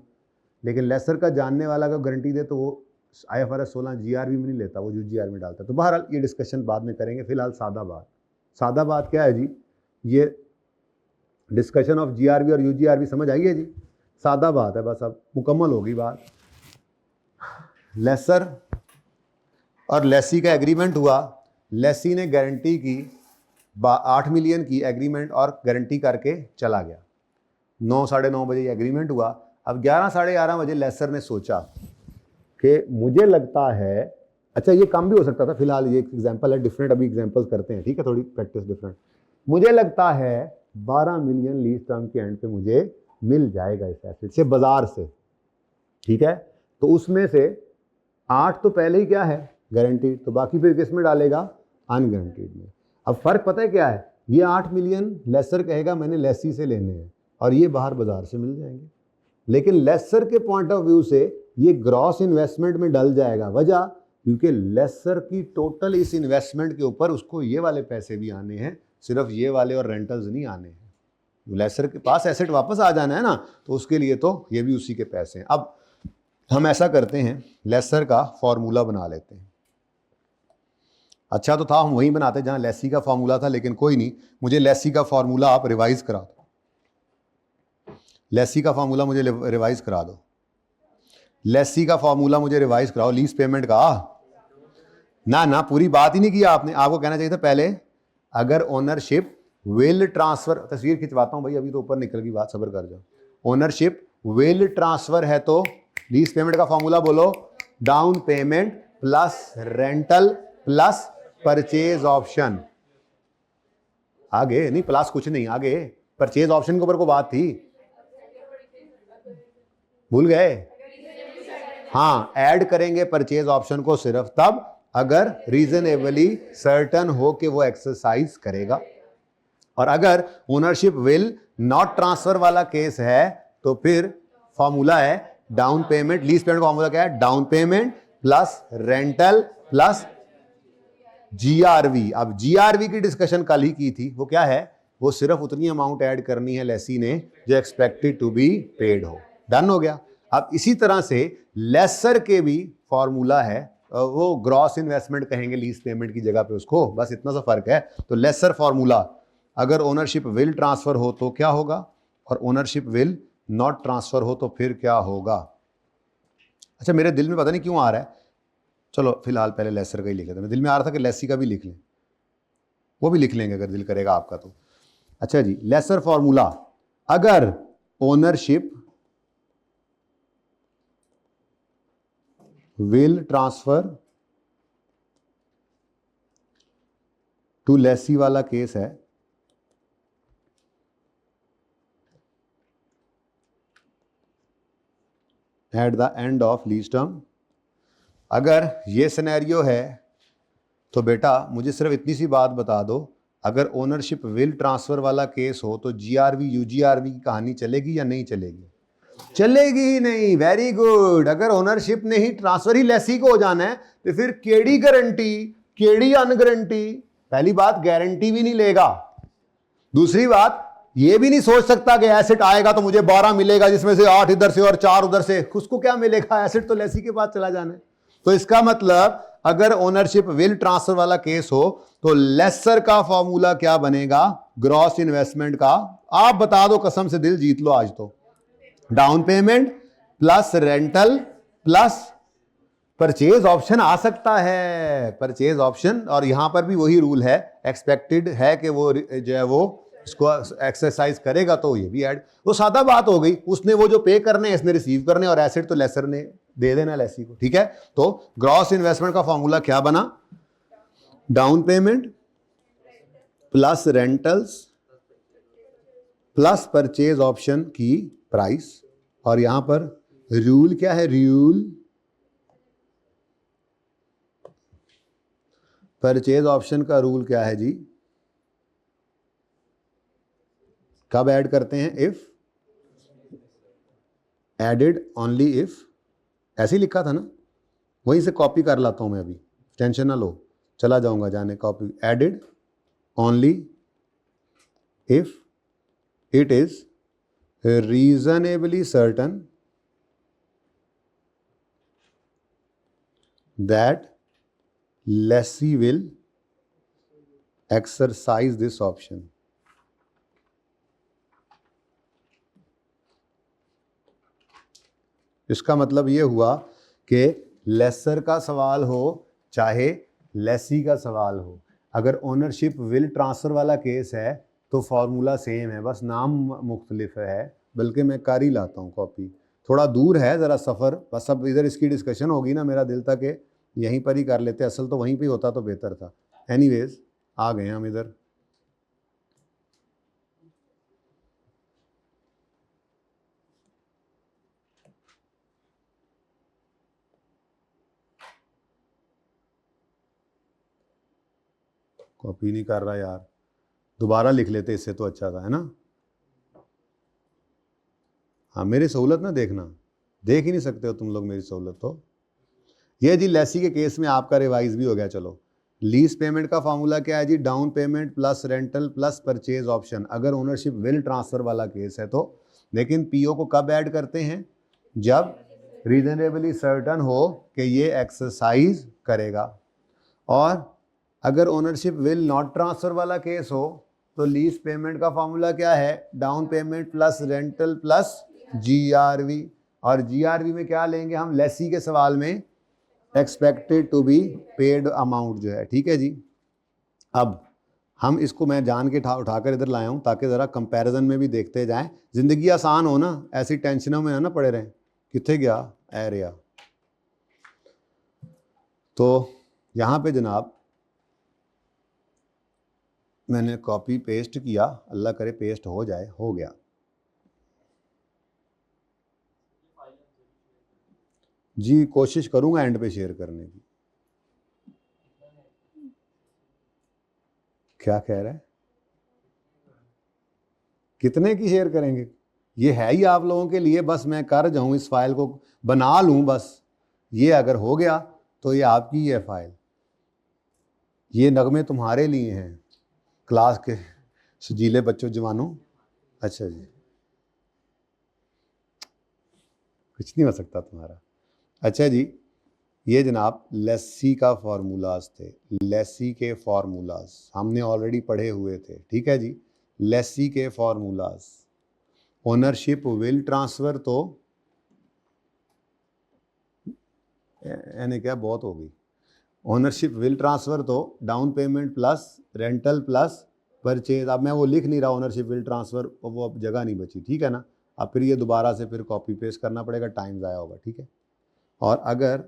S1: लेकिन लेसर का जानने वाला का गारंटी दे तो वो IFRS 16 GRV में नहीं लेता, वो UGR में डालता है। तो बहरहाल ये डिस्कशन बाद में करेंगे, फिलहाल सादा बात क्या है जी? ये डिस्कशन ऑफ GRV और UGRV समझ आई है जी? सादा बात है, बस अब मुकम्मल होगी बात। लेसर और लेसी का एग्रीमेंट हुआ, लेसी ने गारंटी की 8 मिलियन की एग्रीमेंट और गारंटी करके चला गया। 9 साढ़े 9 बजे एग्रीमेंट हुआ। अब 11 साढ़े 11 बजे लेसर ने सोचा कि मुझे लगता है, अच्छा ये काम भी हो सकता था, फिलहाल ये एक एग्जांपल है, डिफरेंट अभी एग्जांपल्स करते हैं, ठीक है, थोड़ी प्रैक्टिस डिफरेंट। मुझे लगता है 12 मिलियन लीज टर्म के एंड पे मुझे मिल जाएगा इस एसेट से बाजार से, ठीक है। तो उसमें से 8 तो पहले ही क्या है, गारंटीड, तो बाकी फिर किस में डालेगा, अनगारंटीड में। अब फर्क पता है क्या है, ये 8 मिलियन लेसर कहेगा मैंने लेसी से लेने हैं और ये बाहर बाजार से मिल जाएंगे, लेकिन लेसर के पॉइंट ऑफ व्यू से ये ग्रॉस इन्वेस्टमेंट में डल जाएगा। वजह, क्योंकि लेसर की टोटल इस इन्वेस्टमेंट के ऊपर उसको ये वाले पैसे भी आने हैं, सिर्फ ये वाले और रेंटल्स नहीं आने हैं। लेसर के पास एसेट वापस आ जाना है ना, तो उसके लिए तो ये भी उसी के पैसे हैं। अब हम ऐसा करते हैं, लेसर का फॉर्मूला बना लेते हैं। अच्छा तो था हम वहीं बनाते जहां लेसी का फॉर्मूला था, लेकिन कोई नहीं, मुझे लेसी का फॉर्मूला आप रिवाइज करा दो। लेसी का फॉर्मूला मुझे रिवाइज करा दो। लेसी का फॉर्मूला मुझे रिवाइज कराओ, लीज पेमेंट का। ना पूरी बात ही नहीं किया आपने, आपको कहना चाहिए था पहले, अगर ओनरशिप विल ट्रांसफर, तस्वीर खिंचवाता हूं भाई, अभी तो ऊपर निकल गई बात, सब्र कर जाओ। ओनरशिप विल ट्रांसफर है तो लीज पेमेंट का फॉर्मूला बोलो, down payment plus rental plus purchase option. आगे नहीं, प्लस कुछ नहीं, आगे परचेज ऑप्शन के ऊपर को बात थी, भूल गए। हाँ, ऐड करेंगे परचेज ऑप्शन को सिर्फ तब अगर रीजनेबली सर्टन हो कि वो एक्सरसाइज करेगा, और अगर ओनरशिप विल नॉट ट्रांसफर वाला केस है तो फिर फॉर्मूला है डाउन पेमेंट, लीज पेमेंट का फॉर्मूला क्या है, down payment plus rental plus GRV. अब जीआरवी की डिस्कशन कल ही की थी, वो क्या है, वो सिर्फ उतनी अमाउंट ऐड करनी है लेसी ने जो एक्सपेक्टेड टू बी पेड हो। डन हो गया। अब इसी तरह से लेसर के भी फॉर्मूला है, वो ग्रॉस इन्वेस्टमेंट कहेंगे लीज पेमेंट की जगह पे उसको, बस इतना सा फर्क है। तो लेसर फॉर्मूला, अगर ओनरशिप विल ट्रांसफर हो तो क्या होगा, और ओनरशिप विल नॉट ट्रांसफर हो तो फिर क्या होगा। अच्छा मेरे दिल में पता नहीं क्यों आ रहा है, चलो फिलहाल पहले लेसर का ही लिख लेते हैं। दिल में आ रहा था कि लेसी का भी लिख लें, वो भी लिख लेंगे अगर दिल करेगा आपका तो। अच्छा जी, लेसर फॉर्मूला, अगर ownership will transfer to lessee वाला केस है, at the end of lease term, अगर ये सिनेरियो है तो बेटा मुझे सिर्फ इतनी सी बात बता दो, अगर ओनरशिप विल ट्रांसफर वाला केस हो तो जीआरवी यूजीआरवी की कहानी चलेगी या नहीं चलेगी, चलेगी ही नहीं। Very good. अगर ओनरशिप ने ही ट्रांसफर ही लेसी को हो जाना है तो फिर केड़ी गारंटी केड़ी अनगारंटी, पहली बात गारंटी भी नहीं लेगा, दूसरी बात ये भी नहीं सोच सकता कि एसेट आएगा तो मुझे 12 मिलेगा जिसमें से 8 इधर से और 4 उधर से, उसको क्या मिलेगा, एसेट तो लेसी के पास चला जाना है। तो इसका मतलब अगर ओनरशिप विल ट्रांसफर वाला केस हो तो लेसर का फॉर्मूला क्या बनेगा, ग्रॉस इन्वेस्टमेंट का, आप बता दो, कसम से दिल जीत लो आज तो, down payment plus rental plus purchase option आ सकता है, परचेज ऑप्शन, और यहां पर भी वही रूल है, एक्सपेक्टेड है कि वो जो है वो इसको एक्सरसाइज करेगा तो ये भी ऐड, वो सादा बात हो गई, उसने वो जो पे करने हैं इसने रिसीव करने, और एसेट तो लेसर ने दे देना लेसी को, ठीक है। तो ग्रॉस इन्वेस्टमेंट का फॉर्मूला क्या बना, down payment plus rentals plus purchase option की प्राइस, और यहां पर रूल क्या है, रूल परचेज ऑप्शन का रूल क्या है जी, कब ऐड करते हैं, इफ एडेड ओनली इफ, ऐसे ही लिखा था ना, वहीं से कॉपी कर लाता हूं मैं, अभी टेंशन ना लो, चला जाऊंगा जाने copy, added only if it is reasonably certain that lessee will exercise this option. इसका मतलब ये हुआ कि लेसर का सवाल हो चाहे लेसी का सवाल हो, अगर ओनरशिप विल ट्रांसफर वाला केस है तो फॉर्मूला सेम है, बस नाम मुख्तलिफ है, बल्कि मैं कर ही लाता हूँ कॉपी, थोड़ा दूर है ज़रा सफ़र, बस अब इधर इसकी डिस्कशन होगी ना, मेरा दिल था कि यहीं पर ही कर लेते, असल तो वहीं पे होता तो बेहतर था। एनीवेज आ गए हम इधर। कॉपी नहीं कर रहा यार, दोबारा लिख लेते, इससे तो अच्छा था, है ना। हाँ मेरी सहूलत ना देखना, देख ही नहीं सकते हो तुम लोग मेरी सहूलत। तो ये जी लेसी के केस में आपका रिवाइज भी हो गया। चलो, लीज पेमेंट का फॉर्मूला क्या है जी? Down payment plus rental plus purchase option, अगर ओनरशिप विल ट्रांसफर वाला केस है तो। लेकिन पीओ को कब ऐड करते हैं? जब रीजनेबली सर्टन हो कि ये एक्सरसाइज करेगा। और अगर ओनरशिप विल नॉट ट्रांसफर वाला केस हो तो लीज पेमेंट का फॉर्मूला क्या है? Down payment plus rental plus GRV. और जीआरवी में क्या लेंगे हम? लेसी के सवाल में expected to be paid amount जो है, ठीक है जी। अब हम इसको मैं जान के उठाकर इधर लाया हूँ ताकि ज़रा कंपैरिजन में भी देखते जाएं, ज़िंदगी आसान हो ना, ऐसी टेंशनों में ना पड़े रहें। कितने गया एरिया? तो यहाँ पे जनाब मैंने कॉपी पेस्ट किया, अल्लाह करे पेस्ट हो जाए। हो गया जी, कोशिश करूँगा एंड पे शेयर करने की। क्या कह रहा है? कितने की शेयर करेंगे? ये है ही आप लोगों के लिए, बस मैं कर जाऊं, इस फाइल को बना लूं बस। ये अगर हो गया तो ये आपकी ही है फाइल, ये नगमे तुम्हारे लिए हैं, क्लास के सजीले बच्चों जवानों। अच्छा जी, कुछ नहीं हो सकता तुम्हारा। अच्छा जी, ये जनाब लेसी का फार्मूलाज थे, लेसी के फार्मूलाज हमने ऑलरेडी पढ़े हुए थे, ठीक है जी। लेसी के फार्मूलाज, ओनरशिप विल ट्रांसफर तो यानी क्या बहुत हो गई, ओनरशिप विल ट्रांसफर तो down payment plus rental plus purchase. अब मैं वो लिख नहीं रहा ओनरशिप विल ट्रांसफर, वो अब जगह नहीं बची, ठीक है ना। अब फिर ये दोबारा से फिर कॉपी पेस्ट करना पड़ेगा, टाइम ज़ाया होगा, ठीक है। और अगर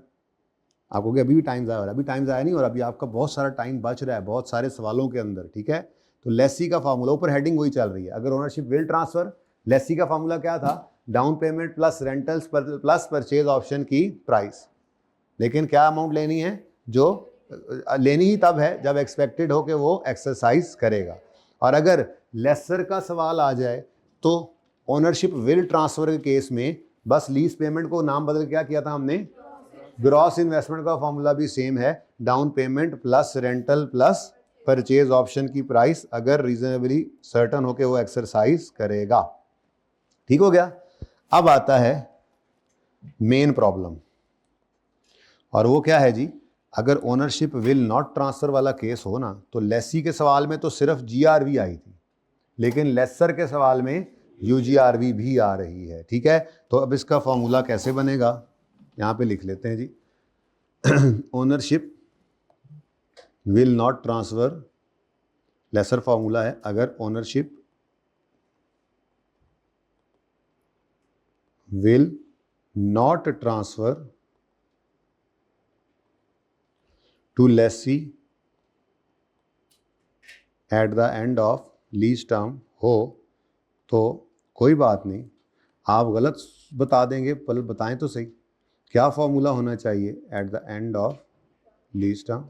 S1: आपको कि अभी भी टाइम ज़ाया हो रहा है, अभी टाइम ज़ाया नहीं हो रहा, अभी आपका बहुत सारा टाइम बच रहा है बहुत सारे सवालों के अंदर, ठीक है। तो लेसी का फार्मूला, ऊपर हेडिंग वही चल रही है। अगर ओनरशिप विल ट्रांसफर, लेसी का फार्मूला क्या था? Down payment plus rentals plus purchase option की प्राइस। लेकिन क्या अमाउंट लेनी है? जो लेनी ही तब है जब एक्सपेक्टेड हो कि वो एक्सरसाइज करेगा। और अगर लेसर का सवाल आ जाए तो ओनरशिप विल ट्रांसफर के केस में बस लीज पेमेंट को नाम बदल क्या किया था हमने? ग्रॉस इन्वेस्टमेंट का फॉर्मूला भी सेम है, down payment plus rental plus purchase option की प्राइस, अगर रीजनेबली सर्टन हो के वो एक्सरसाइज करेगा। ठीक हो गया। अब आता है मेन प्रॉब्लम, और वो क्या है जी? अगर ओनरशिप विल नॉट ट्रांसफर वाला केस हो ना, तो लेसी के सवाल में तो सिर्फ जीआरवी आई थी, लेकिन लेसर के सवाल में यूजीआरवी भी आ रही है, ठीक है। तो अब इसका फॉर्मूला कैसे बनेगा, यहाँ पे लिख लेते हैं जी। Ownership will not transfer, lessor formula है, अगर ownership will not transfer to lessee at the end of lease term हो तो कोई बात नहीं, आप गलत बता देंगे, पहले बताएं तो सही क्या फॉर्मूला होना चाहिए eight the end of lease term.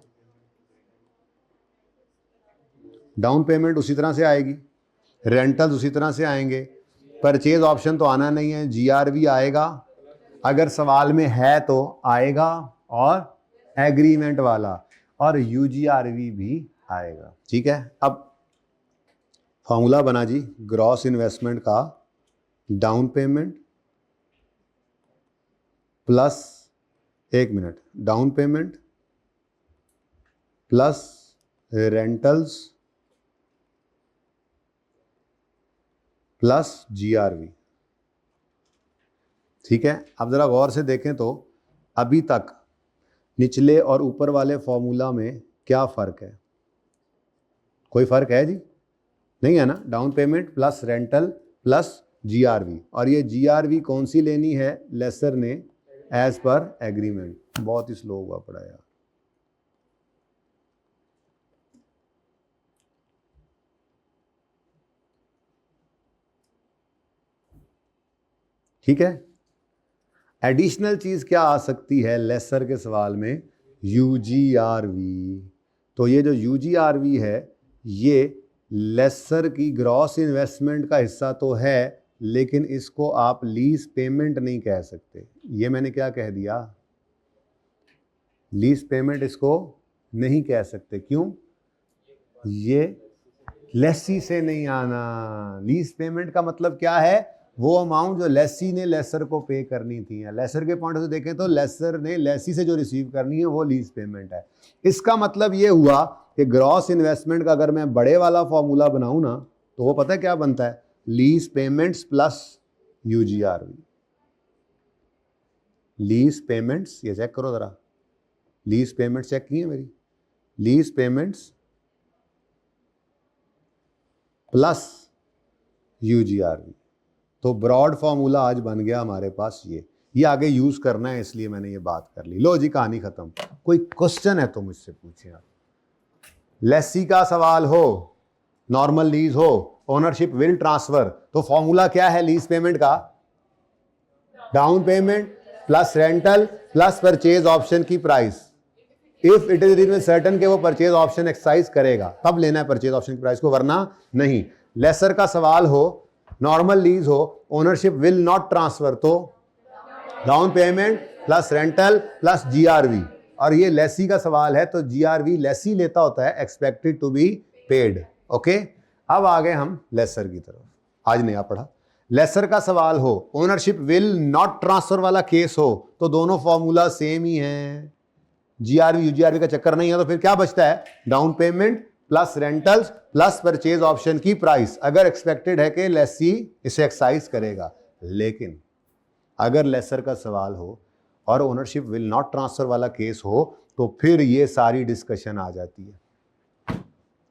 S1: Down payment उसी तरह से आएगी, रेंटल उसी तरह से आएंगे, परचेज ऑप्शन तो आना नहीं है, जीआरवी आएगा, अगर सवाल में है तो आएगा, और एग्रीमेंट वाला और यूजीआरवी भी आएगा, ठीक है। अब फॉर्मूला बना जी, ग्रॉस इन्वेस्टमेंट का डाउन पेमेंट प्लस, एक minute, down payment plus rentals plus GRV, ठीक है। अब जरा गौर से देखें तो अभी तक निचले और ऊपर वाले फॉर्मूला में क्या फ़र्क है? कोई फ़र्क है जी? नहीं है ना। Down payment plus rental plus GRV, और ये GRV कौन सी लेनी है, लेसर ने एज पर एग्रीमेंट। बहुत ही स्लो हुआ पड़ा यार। ठीक है, एडिशनल चीज क्या आ सकती है लेसर के सवाल में, UGRV। तो ये जो UGRV है ये लेसर की ग्रॉस इन्वेस्टमेंट का हिस्सा तो है, लेकिन इसको आप लीज पेमेंट नहीं कह सकते। ये मैंने क्या कह दिया, लीज पेमेंट इसको नहीं कह सकते। क्यों, ये लेसी से नहीं आना। लीज पेमेंट का मतलब क्या है, वो अमाउंट जो लेसी ने लेसर को पे करनी थी, या लेसर के पॉइंट से देखें तो लेसर ने लेसी से जो रिसीव करनी है वो लीज पेमेंट है। इसका मतलब ये हुआ कि ग्रॉस इन्वेस्टमेंट का अगर मैं बड़े वाला फॉर्मूला बनाऊं ना, तो वो पता है क्या बनता है, lease payments plus UGRV। Lease payments, ये चेक करो जरा, लीज पेमेंट्स चेक की है मेरी, लीज पेमेंट्स प्लस UGRV। तो ब्रॉड फॉर्मूला आज बन गया हमारे पास ये आगे यूज करना है, इसलिए मैंने ये बात कर ली। लो जी, कहानी खत्म। कोई क्वेश्चन है तो मुझसे पूछें आप। लेसी का सवाल हो, नॉर्मल लीज हो, ओनरशिप विल ट्रांसफर, तो फॉर्मूला क्या है लीज पेमेंट का, down payment plus rental plus purchase option की price. If it is certain के वो परचेज ऑप्शन एक्सरसाइज करेगा तब लेना है परचेज ऑप्शन की प्राइस को, वरना नहीं। लेसर का सवाल हो, नॉर्मल लीज हो, ओनरशिप विल नॉट ट्रांसफर, तो down payment plus rental plus GRV। और ये लेसी का सवाल है तो GRV लेसी लेता होता है, expected to be paid. Okay, अब आ गए हम लेसर की तरफ। आज नया पढ़ा। लेसर का सवाल हो, ओनरशिप विल नॉट ट्रांसफर वाला केस हो, तो दोनों फॉर्मूला सेम ही हैं। GRV UGRV का चक्कर नहीं है, तो फिर क्या बचता है, down payment plus rentals plus purchase option की प्राइस, अगर एक्सपेक्टेड है कि लेसी इसे एक्सरसाइज करेगा। लेकिन अगर लेसर का सवाल हो और ओनरशिप विल नॉट ट्रांसफर वाला केस हो, तो फिर ये सारी डिस्कशन आ जाती है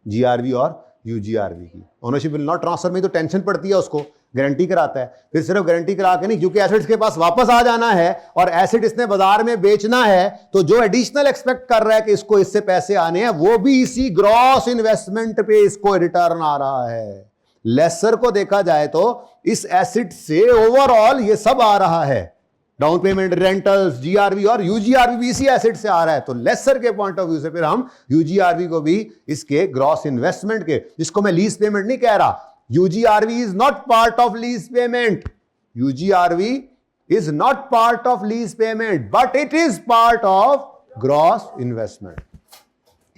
S1: GRV और UGRV की। ओनरशिप विल नॉट ट्रांसफर में तो टेंशन पड़ती है, उसको गारंटी कराता है, फिर सिर्फ गारंटी करा के नहीं, क्योंकि एसेट्स के पास वापस आ जाना है और एसेट इसने बाजार में बेचना है, तो जो एडिशनल एक्सपेक्ट कर रहा है कि इसको इससे पैसे आने हैं, वो भी इसी ग्रॉस इन्वेस्टमेंट पे इसको रिटर्न आ रहा है। लेसर को देखा जाए तो इस एसेट से ओवरऑल ये सब आ रहा है, डाउन पेमेंट, रेंटल्स, GRV और UGRV भी इसी एसेट से आ रहा है। तो लेसर के पॉइंट ऑफ व्यू से फिर हम UGRV को भी इसके ग्रॉस इन्वेस्टमेंट के, जिसको मैं लीज पेमेंट नहीं कह रहा, UGRV is not part of lease payment. UGRV is not part of lease payment, but it is part of gross investment.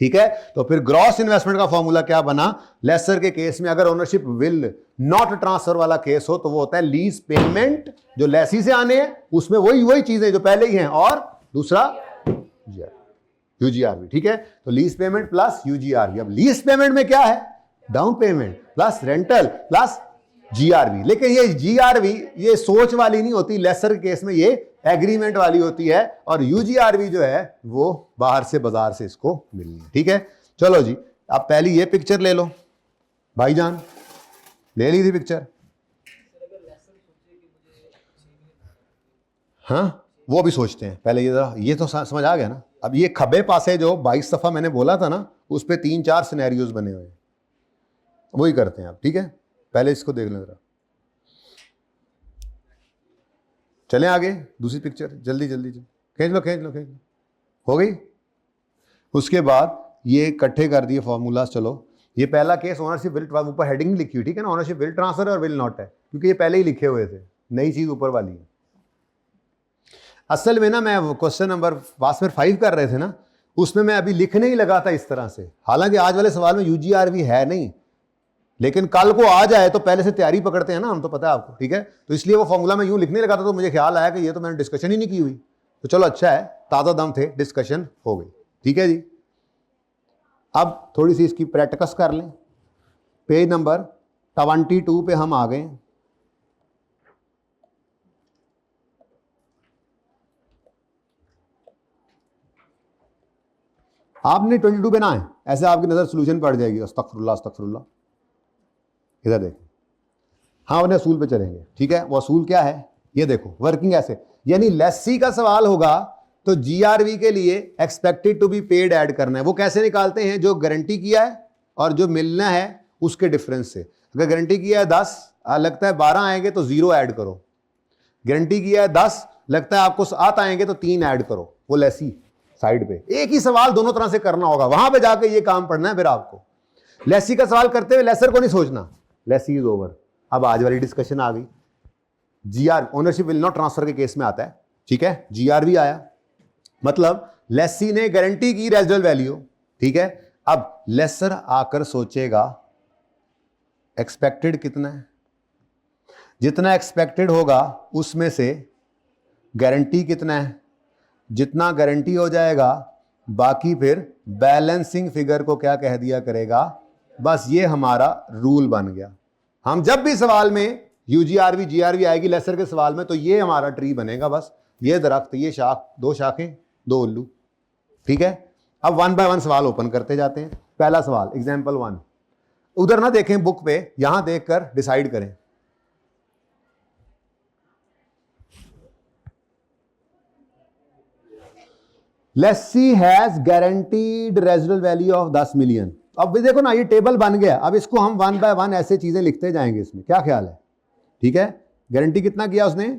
S1: ठीक है, तो फिर ग्रॉस इन्वेस्टमेंट का फॉर्मूला क्या बना, लेसर के केस में अगर ओनरशिप विल नॉट ट्रांसफर वाला केस हो तो वो होता है लीज पेमेंट, जो लेसी से आने हैं उसमें वही चीजें जो पहले ही हैं, और दूसरा UGRV। ठीक है, तो लीज पेमेंट प्लस UGRV। अब लीज पेमेंट में क्या है, down payment plus rental plus GRV। लेकिन ये GRV ये सोच वाली नहीं होती, लेसर के केस में ये एग्रीमेंट वाली होती है, और UGRV जो है वो बाहर से बाजार से इसको मिलनी है। ठीक है, चलो जी, अब पहली ये पिक्चर ले लो भाईजान, ले ली थी पिक्चर, हाँ वो भी सोचते हैं पहले, ये तो समझ आ गया ना। अब ये खबे पासे जो 22 दफा मैंने बोला था ना, उस पर 3-4 सिनेरियोज बने हुए हैं, वही करते हैं आप। ठीक है, पहले इसको देख लें जरा, चलें आगे, दूसरी पिक्चर जल्दी जल्दी खींच लो, हो गई। उसके बाद ये इकट्ठे कर दिए फॉर्मूलाज। चलो, ये पहला केस ओनरशिप विल, ऊपर हेडिंग लिखी हुई, ठीक है ना, ओनरशिप विल ट्रांसफर और विल नॉट है, क्योंकि ये पहले ही लिखे हुए थे, नई चीज ऊपर वाली है। असल में ना मैं क्वेश्चन नंबर 5 कर रहे थे ना, उसमें मैं अभी लिखने ही लगा था इस तरह से, हालांकि आज वाले सवाल में UGRV है नहीं, लेकिन कल को आ जाए तो पहले से तैयारी पकड़ते हैं ना हम, तो पता है आपको। ठीक है, तो इसलिए वो फॉर्मूला मैं यूं लिखने लगा था, तो मुझे ख्याल आया कि ये तो मैंने डिस्कशन ही नहीं की हुई, तो चलो अच्छा है, ताज़ा दम थे, डिस्कशन हो गई। ठीक है जी, अब थोड़ी सी इसकी प्रैक्टिस कर लें। पेज नंबर 22 पे हम आ गए। आपने 22 पे ना है, ऐसे आपकी नजर सोल्यूशन पड़ जाएगी। अस्तगफिरुल्लाह अस्तगफिरुल्लाह। इधर देखें, हाँ उन्हें असूल पे चलेंगे, ठीक है। वो असूल क्या है ये देखो, वर्किंग ऐसे, यानी लेसी का सवाल होगा तो जीआरवी के लिए expected to be paid add करना है। वो कैसे निकालते हैं, जो गारंटी किया है और जो मिलना है उसके डिफरेंस से। अगर गारंटी किया है 10, लगता है 12 आएंगे तो 0 ऐड करो। गारंटी किया है 10, लगता है आपको 7 आएंगे तो 3 ऐड करो। वो लेसी साइड पे एक ही सवाल दोनों तरह से करना होगा, वहां पे जाके ये काम पढ़ना है फिर आपको। लेसी का सवाल करते हुए लेसर को नहीं सोचना, लेसी इज ओवर। अब आज वाली डिस्कशन आ गई, GR ownership will not transfer के केस में आता है, ठीक है। जीआरवी आया मतलब लेसी ने गारंटी की रेजिडुअल वैल्यू, ठीक है। अब लेसर आकर सोचेगा एक्सपेक्टेड कितना है, जितना एक्सपेक्टेड होगा उसमें से गारंटी कितना है, जितना गारंटी हो जाएगा बाकी फिर बैलेंसिंग फिगर को क्या कह दिया करेगा। बस ये हमारा रूल बन गया। हम जब भी सवाल में यूजीआरवी जीआरवी आएगी लेसर के सवाल में तो ये हमारा ट्री बनेगा, बस ये दरख्त, ये शाख, 2 शाखें 2 उल्लू, ठीक है। अब 1 बाय 1 सवाल ओपन करते जाते हैं। पहला सवाल एग्जाम्पल 1, उधर ना देखें बुक पे, यहां देखकर डिसाइड करें। Lessee has guaranteed residual value of 10 million. अब भी देखो ना ये टेबल बन गया, अब इसको हम 1 बाय 1 ऐसे चीजें लिखते जाएंगे इसमें, क्या ख्याल है, ठीक है। गारंटी कितना किया उसने,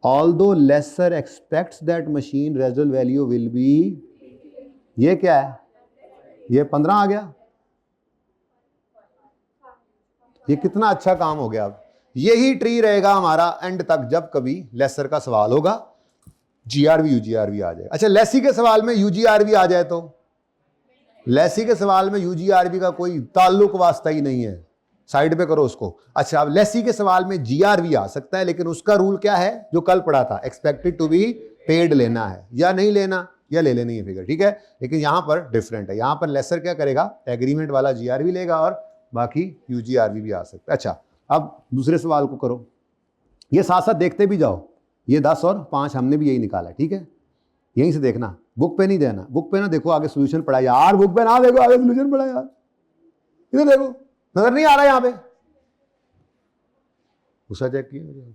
S1: although lessor expects that machine residual value will be, ये क्या है, ये 15 आ गया। ये कितना अच्छा काम हो गया। अब यही ट्री रहेगा हमारा एंड तक, जब कभी लेसर का सवाल होगा जीआरवी यूजीआरवी आ जाए। अच्छा लेसी के सवाल में यूजीआरवी आ जाए तो, लेसी के सवाल में यूजीआरवी का कोई ताल्लुक वास्ता ही नहीं है, साइड पे करो उसको। अच्छा अब लेसी के सवाल में जीआरवी आ सकता है, लेकिन उसका रूल क्या है जो कल पढ़ा था, एक्सपेक्टेड टू बी पेड लेना है या नहीं लेना, या ले लेनी है फिगर, ठीक है। लेकिन यहां पर डिफरेंट है, यहां पर लेसर क्या करेगा, एग्रीमेंट वाला जीआरवी लेगा और बाकी यूजीआरवी भी आ सकता है। अच्छा अब दूसरे सवाल को करो, ये साथ साथ देखते भी जाओ, ये 10 और 5 हमने भी यही निकाला, ठीक है। यहीं से देखना, बुक पे नहीं देना, बुक पे ना देखो आगे सोल्यूशन पड़ा यार, बुक पे ना देखो आगे सोल्यूशन पड़ा यार, इधर देखो नजर नहीं आ रहा यहां पे, गुस्सा चेक किया,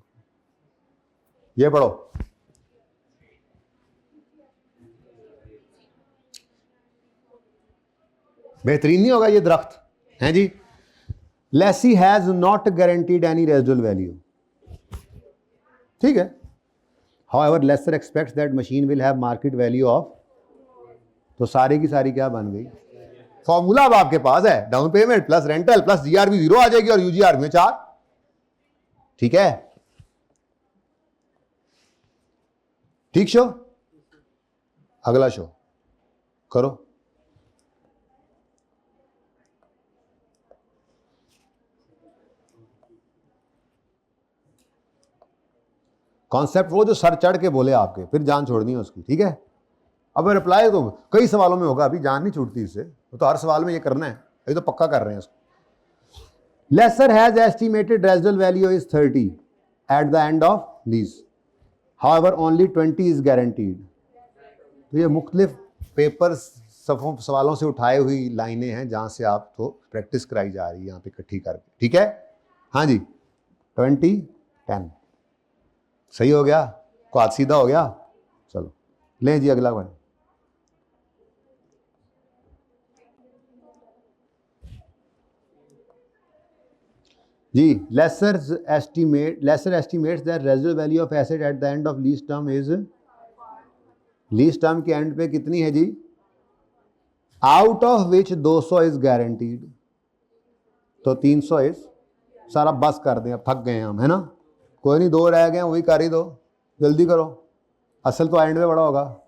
S1: ये पढ़ो। बेहतरीन नहीं होगा ये दरख्त है जी। Lessee has not guaranteed any residual value, ठीक है। However lessor expects that machine will have market value of, तो सारी की सारी क्या बन गई, फॉर्मूला अब आपके पास है, down payment plus rental plus GRV 0 आ जाएगी और यूजीआरवी में 4, ठीक है। ठीक शो, अगला शो करो। कॉन्सेप्ट वो जो सर चढ़ के बोले आपके, फिर जान छोड़नी है उसकी, ठीक है। अब रिप्लाई तो कई सवालों में होगा, अभी जान नहीं छूटती इससे, तो हर सवाल में ये करना है, ये तो पक्का कर रहे हैं इसको। Lessor has estimated residual value is 30 at the end of lease, however only 20 is guaranteed. तो ये मुख्तलिफ पेपर सवालों से उठाए हुई लाइनें हैं जहां से आपको प्रैक्टिस कराई जा रही है यहाँ पे इकट्ठी करके, ठीक है। हाँ जी 20 10 सही हो गया, क्वाद सीधा हो गया। चलो लें जी अगला वन। जी lessor estimates that residual value of asset at the end of lease term is, lease term के एंड पे कितनी है जी, out of which 200 is guaranteed, तो 300 इज, सारा बस कर दें, अब थक गए हम, है ना, कोई नहीं, 2 रह गए, वही कर ही दो, जल्दी करो, असल तो एंड में बड़ा होगा।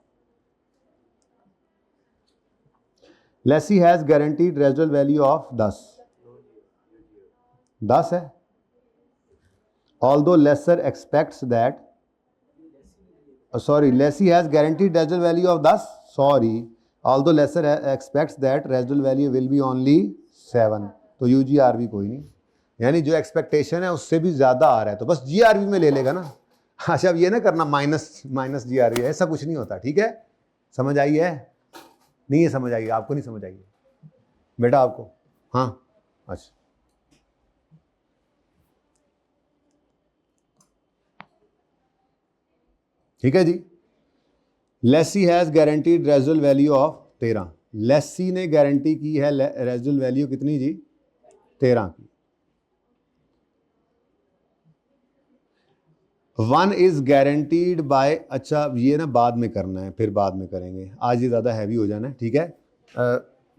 S1: Lessee has guaranteed residual value of 10 है, although lessor expects that, sorry lessee has guaranteed residual value of 10, sorry although lessor expects that residual value will be only 7, तो यूजीआरवी कोई नहीं, यानी जो एक्सपेक्टेशन है उससे भी ज्यादा आ रहा है तो बस जीआरवी में ले लेगा ना। अच्छा अब ये ना करना माइनस जीआरवी, ऐसा कुछ नहीं होता, ठीक है। समझ आई है, नहीं है समझ आई, आपको नहीं समझ आई बेटा आपको, हाँ अच्छा ठीक है जी। Lessee has guaranteed residual value of 13। लेसी ने गारंटी की है रेजिडुअल वैल्यू कितनी जी? 13 की। 1 इज गारंटीड बाय, अच्छा ये ना बाद में करना है, फिर बाद में करेंगे, आज ये ज़्यादा हैवी हो जाना है, ठीक है।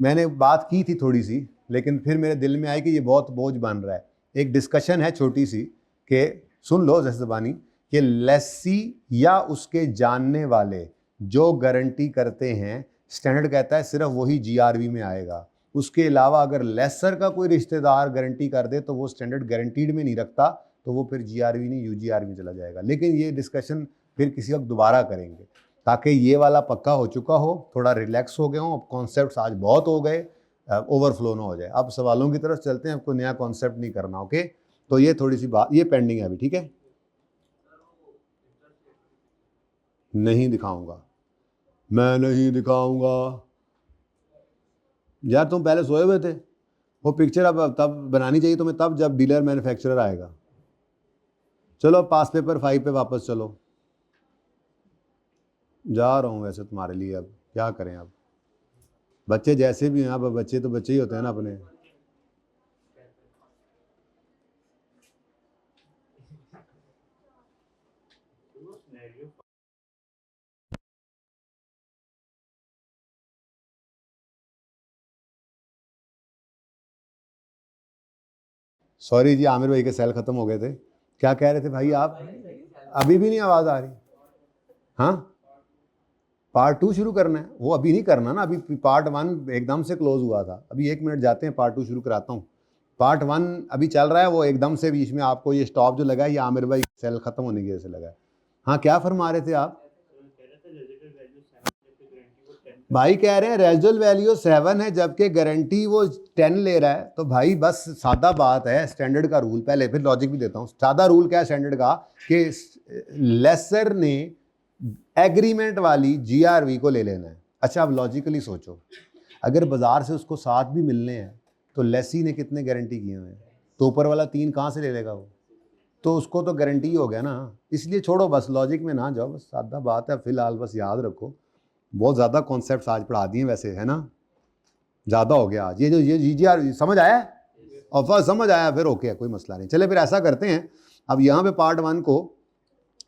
S1: मैंने बात की थी थोड़ी सी, लेकिन फिर मेरे दिल में आई कि ये बहुत बोझ बन रहा है। एक डिस्कशन है छोटी सी कि सुन लो जैसे ज़बानी, कि लेसी या उसके जानने वाले जो गारंटी करते हैं, स्टैंडर्ड कहता है सिर्फ वही जीआरवी में आएगा। उसके अलावा अगर लेसर का कोई रिश्तेदार गारंटी कर दे तो वो स्टैंडर्ड गारंटीड में नहीं रखता, तो वो फिर जीआरवी नहीं यूजीआरवी में चला जाएगा। लेकिन ये डिस्कशन फिर किसी वक्त दोबारा करेंगे, ताकि ये वाला पक्का हो चुका हो, थोड़ा रिलैक्स हो गए हों। अब कॉन्सेप्ट्स आज बहुत हो गए, ओवरफ्लो ना हो जाए। अब सवालों की तरफ चलते हैं, आपको नया कॉन्सेप्ट नहीं करना, ओके। तो ये थोड़ी सी बात, ये पेंडिंग है अभी, ठीक है। नहीं दिखाऊंगा, मैं नहीं दिखाऊंगा यार, तुम पहले सोए हुए थे। वो पिक्चर अब तब बनानी चाहिए तुम्हें, तब जब डीलर मैन्युफैक्चरर आएगा। चलो पास पेपर 5 पे वापस चलो, जा रहा हूँ वैसे तुम्हारे लिए, अब क्या करें। अब बच्चे जैसे भी हैं, अब बच्चे तो बच्चे ही होते हैं ना अपने। सॉरी जी, आमिर भाई के सेल खत्म हो गए थे। क्या कह रहे थे भाई आप? अभी भी नहीं आवाज़ आ रही? हाँ, पार्ट 2 शुरू करना है? वो अभी नहीं करना ना, अभी पार्ट 1 एकदम से क्लोज हुआ था। अभी 1 मिनट जाते हैं, पार्ट 2 शुरू कराता हूँ। पार्ट 1 अभी चल रहा है, वो एकदम से बीच में आपको ये स्टॉप जो लगा है, ये आमिर भाई सेल खत्म होने की वजह से लगा है। हाँ, क्या फरमा रहे थे आप? भाई कह रहे हैं रेजिडुअल वैल्यू 7 है, जबकि गारंटी वो 10 ले रहा है। तो भाई बस सादा बात है, स्टैंडर्ड का रूल, पहले फिर लॉजिक भी देता हूँ। सादा रूल क्या है स्टैंडर्ड का, कि लेसर ने एग्रीमेंट वाली जीआरवी को ले लेना है। अच्छा, अब लॉजिकली सोचो, अगर बाजार से उसको 7 भी मिलने हैं तो लेसी ने कितने गारंटी किए हुए हैं? तो ऊपर वाला 3 कहाँ से ले लेगा वो? तो उसको तो गारंटी हो गया ना। इसलिए छोड़ो, बस लॉजिक में ना जाओ, बस सादा बात है। फिलहाल बस याद रखो, बहुत ज़्यादा कॉन्सेप्ट्स आज पढ़ा दिए वैसे, है ना, ज़्यादा हो गया आज। ये जो ये जीजीआर समझ आया, और फर्स्ट समझ आया, फिर ओके, कोई मसला नहीं। चले फिर ऐसा करते हैं, अब यहाँ पे पार्ट 1 को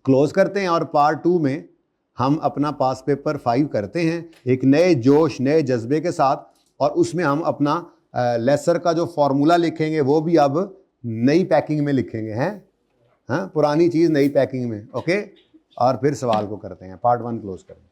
S1: क्लोज करते हैं, और पार्ट 2 में हम अपना पास पेपर 5 करते हैं एक नए जोश, नए जज्बे के साथ। और उसमें हम अपना लेसर का जो फॉर्मूला लिखेंगे वो भी अब नई पैकिंग में लिखेंगे, हैं? हाँ, पुरानी चीज़ नई पैकिंग में, ओके। और फिर सवाल को करते हैं, पार्ट 1 क्लोज करें।